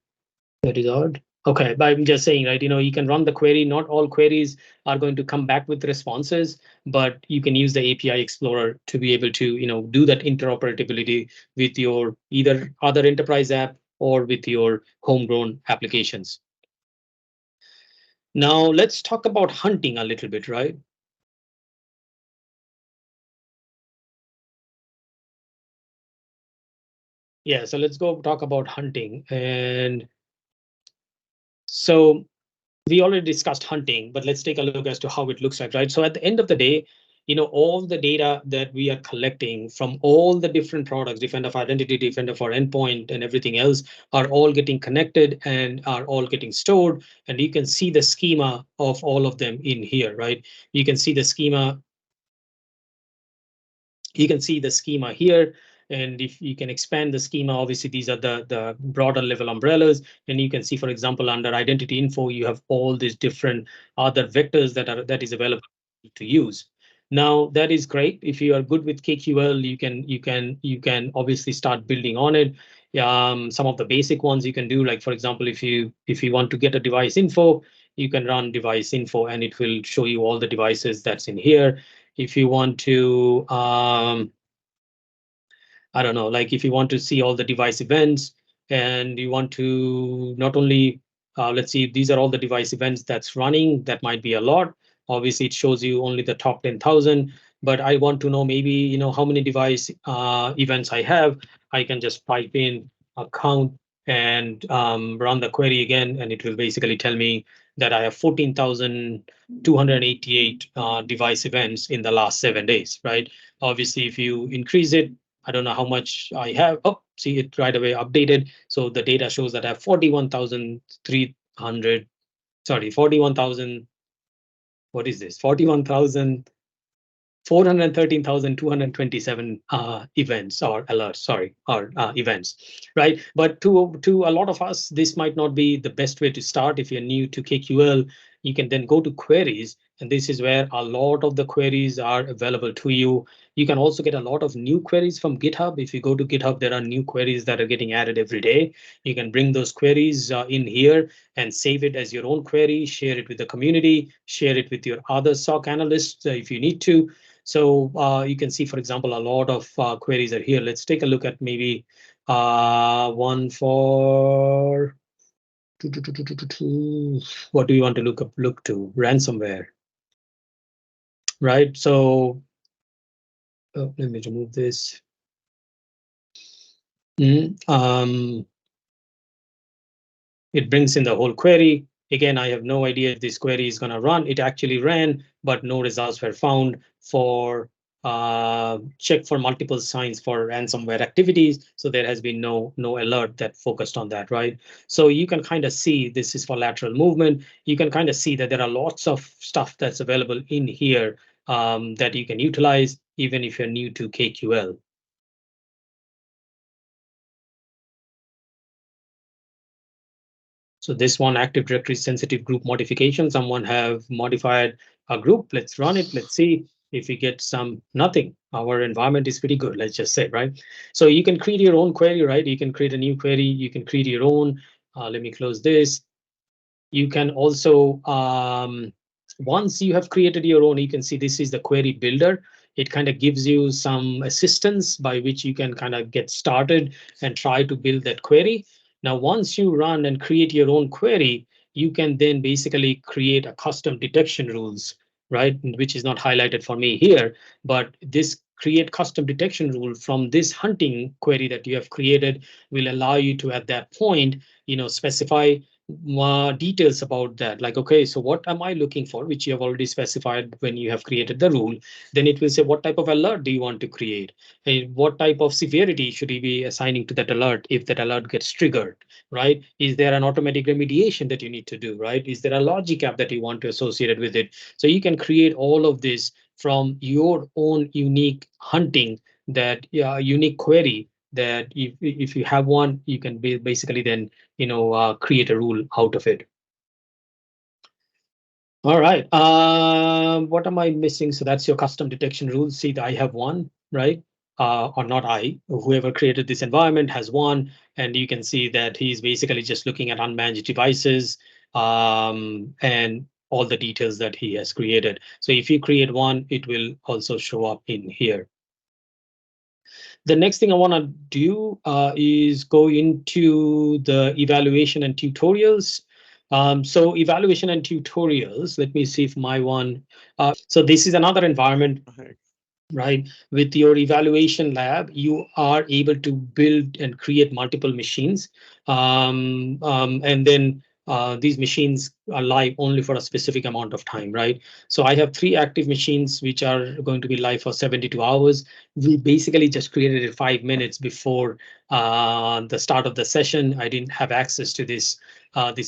That is odd. Okay, but I'm just saying, right? You can run the query. Not all queries are going to come back with responses, but you can use the API Explorer to be able to, do that interoperability with your either other enterprise app or with your homegrown applications. Now let's talk about hunting a little bit, right? Yeah, so let's go talk about hunting. And so we already discussed hunting, but let's take a look as to how it looks like, right? So at the end of the day, all the data that we are collecting from all the different products, Defender for Identity, Defender for Endpoint, and everything else, are all getting connected and are all getting stored. And you can see the schema of all of them in here, right? You can see the schema. You can see the schema here. And if you can expand the schema, obviously these are the broader level umbrellas. And you can see, for example, under identity info, you have all these different other vectors that is available to use. Now that is great. If you are good with KQL, you can obviously start building on it. Some of the basic ones you can do, like for example, if you want to get a device info, you can run device info and it will show you all the devices that's in here. If you want to, I don't know, like if you want to see all the device events and you want to not only, let's see, these are all the device events that's running, that might be a lot. Obviously, it shows you only the top 10,000, but I want to know maybe, how many device events I have. I can just pipe in a count and run the query again, and it will basically tell me that I have 14,288 device events in the last 7 days, right? Obviously, if you increase it, I don't know how much I have. Oh, see it right away updated. So the data shows that I have 41,300, sorry, 41,000. What is this? 41,000. 413,227 events or alerts, sorry, or events, right? But to a lot of us, this might not be the best way to start. If you're new to KQL, you can then go to queries, and this is where a lot of the queries are available to you. You can also get a lot of new queries from GitHub. If you go to GitHub, there are new queries that are getting added every day. You can bring those queries in here and save it as your own query, share it with the community, share it with your other SOC analysts if you need to. So you can see, for example, a lot of queries are here. Let's take a look at maybe one for what do you want to look to? Ransomware, right? So let me remove this. It brings in the whole query. Again, I have no idea if this query is going to run. It actually ran, but no results were found for check for multiple signs for ransomware activities. So there has been no alert that focused on that, right? So you can kind of see this is for lateral movement. You can kind of see that there are lots of stuff that's available in here that you can utilize, even if you're new to KQL. So this one, Active Directory sensitive group modification, someone have modified a group. Let's run it. Let's see. if we get some nothing, our environment is pretty good, let's just say, right? So you can create your own query, right? You can create a new query, you can create your own. Let me close this. You can also, once you have created your own, you can see this is the query builder. It kind of gives you some assistance by which you can kind of get started and try to build that query. Now, once you run and create your own query, you can then basically create a custom detection rules, right? Which is not highlighted for me here, but this create custom detection rule from this hunting query that you have created will allow you to, at that point, specify details about that, like, okay, so what am I looking for, which you have already specified when you have created the rule. Then it will say what type of alert do you want to create, and what type of severity should you be assigning to that alert if that alert gets triggered, right? Is there an automatic remediation that you need to do, right? Is there a logic app that you want to associate it with it? So you can create all of this from your own unique hunting, that unique query, that if you have one, you can basically then create a rule out of it. All right. What am I missing? So that's your custom detection rule. See, I have one, right? Or not I, whoever created this environment has one. And you can see that he's basically just looking at unmanaged devices and all the details that he has created. So if you create one, it will also show up in here. The next thing I want to do is go into the evaluation and tutorials. So evaluation and tutorials, let me see if my one. So this is another environment, right? With your evaluation lab, you are able to build and create multiple machines. And then these machines are live only for a specific amount of time, right? So I have 3 active machines which are going to be live for 72 hours. We basically just created it 5 minutes before the start of the session. I didn't have access to this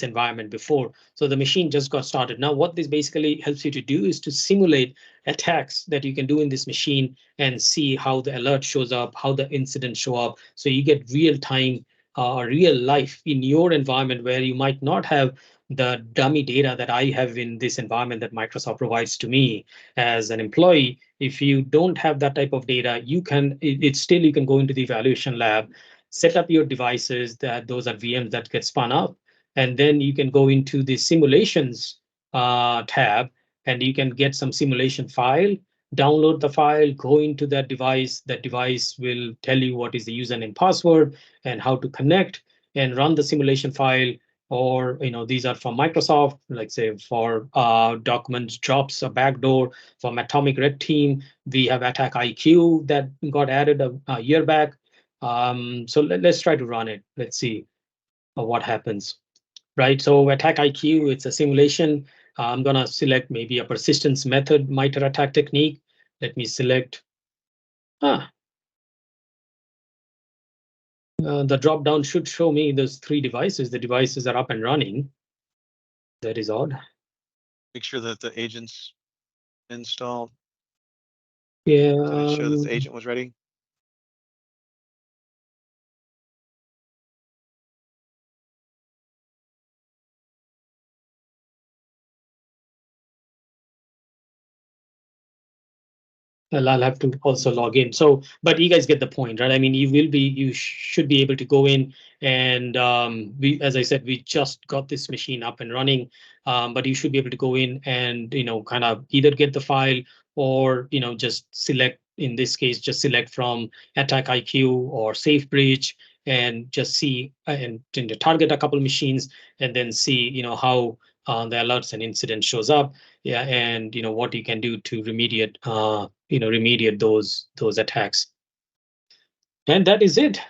environment before. So the machine just got started. Now, what this basically helps you to do is to simulate attacks that you can do in this machine and see how the alert shows up, how the incidents show up. So you get real time, real life in your environment where you might not have the dummy data that I have in this environment that Microsoft provides to me as an employee. If you don't have that type of data, it's still, you can go into the evaluation lab, set up your devices, that those are VMs that get spun up, and then you can go into the simulations tab, and you can get some simulation file, download the file, go into that device. That device will tell you what is the username, password, and how to connect and run the simulation file. Or, these are from Microsoft, like say for documents drops, a backdoor from Atomic Red Team. We have Attack IQ that got added a year back. So let's try to run it. Let's see what happens. Right, so attack IQ, it's a simulation. I'm gonna select maybe a persistence method MITRE attack technique. Let me select. The drop down should show me those 3 devices. The devices are up and running. That is odd. Make sure that the agent's installed. Yeah. Did it show that the agent was ready? Well, I'll have to also log in. So, but you guys get the point, right? I mean, you should be able to go in and as I said, we just got this machine up and running, but you should be able to go in and, kind of either get the file or, just select, in this case, just select from Attack IQ or Safe Breach and just see and target a couple machines and then see, how the alerts and incidents shows up. Yeah, and what you can do to remediate those attacks. And that is it.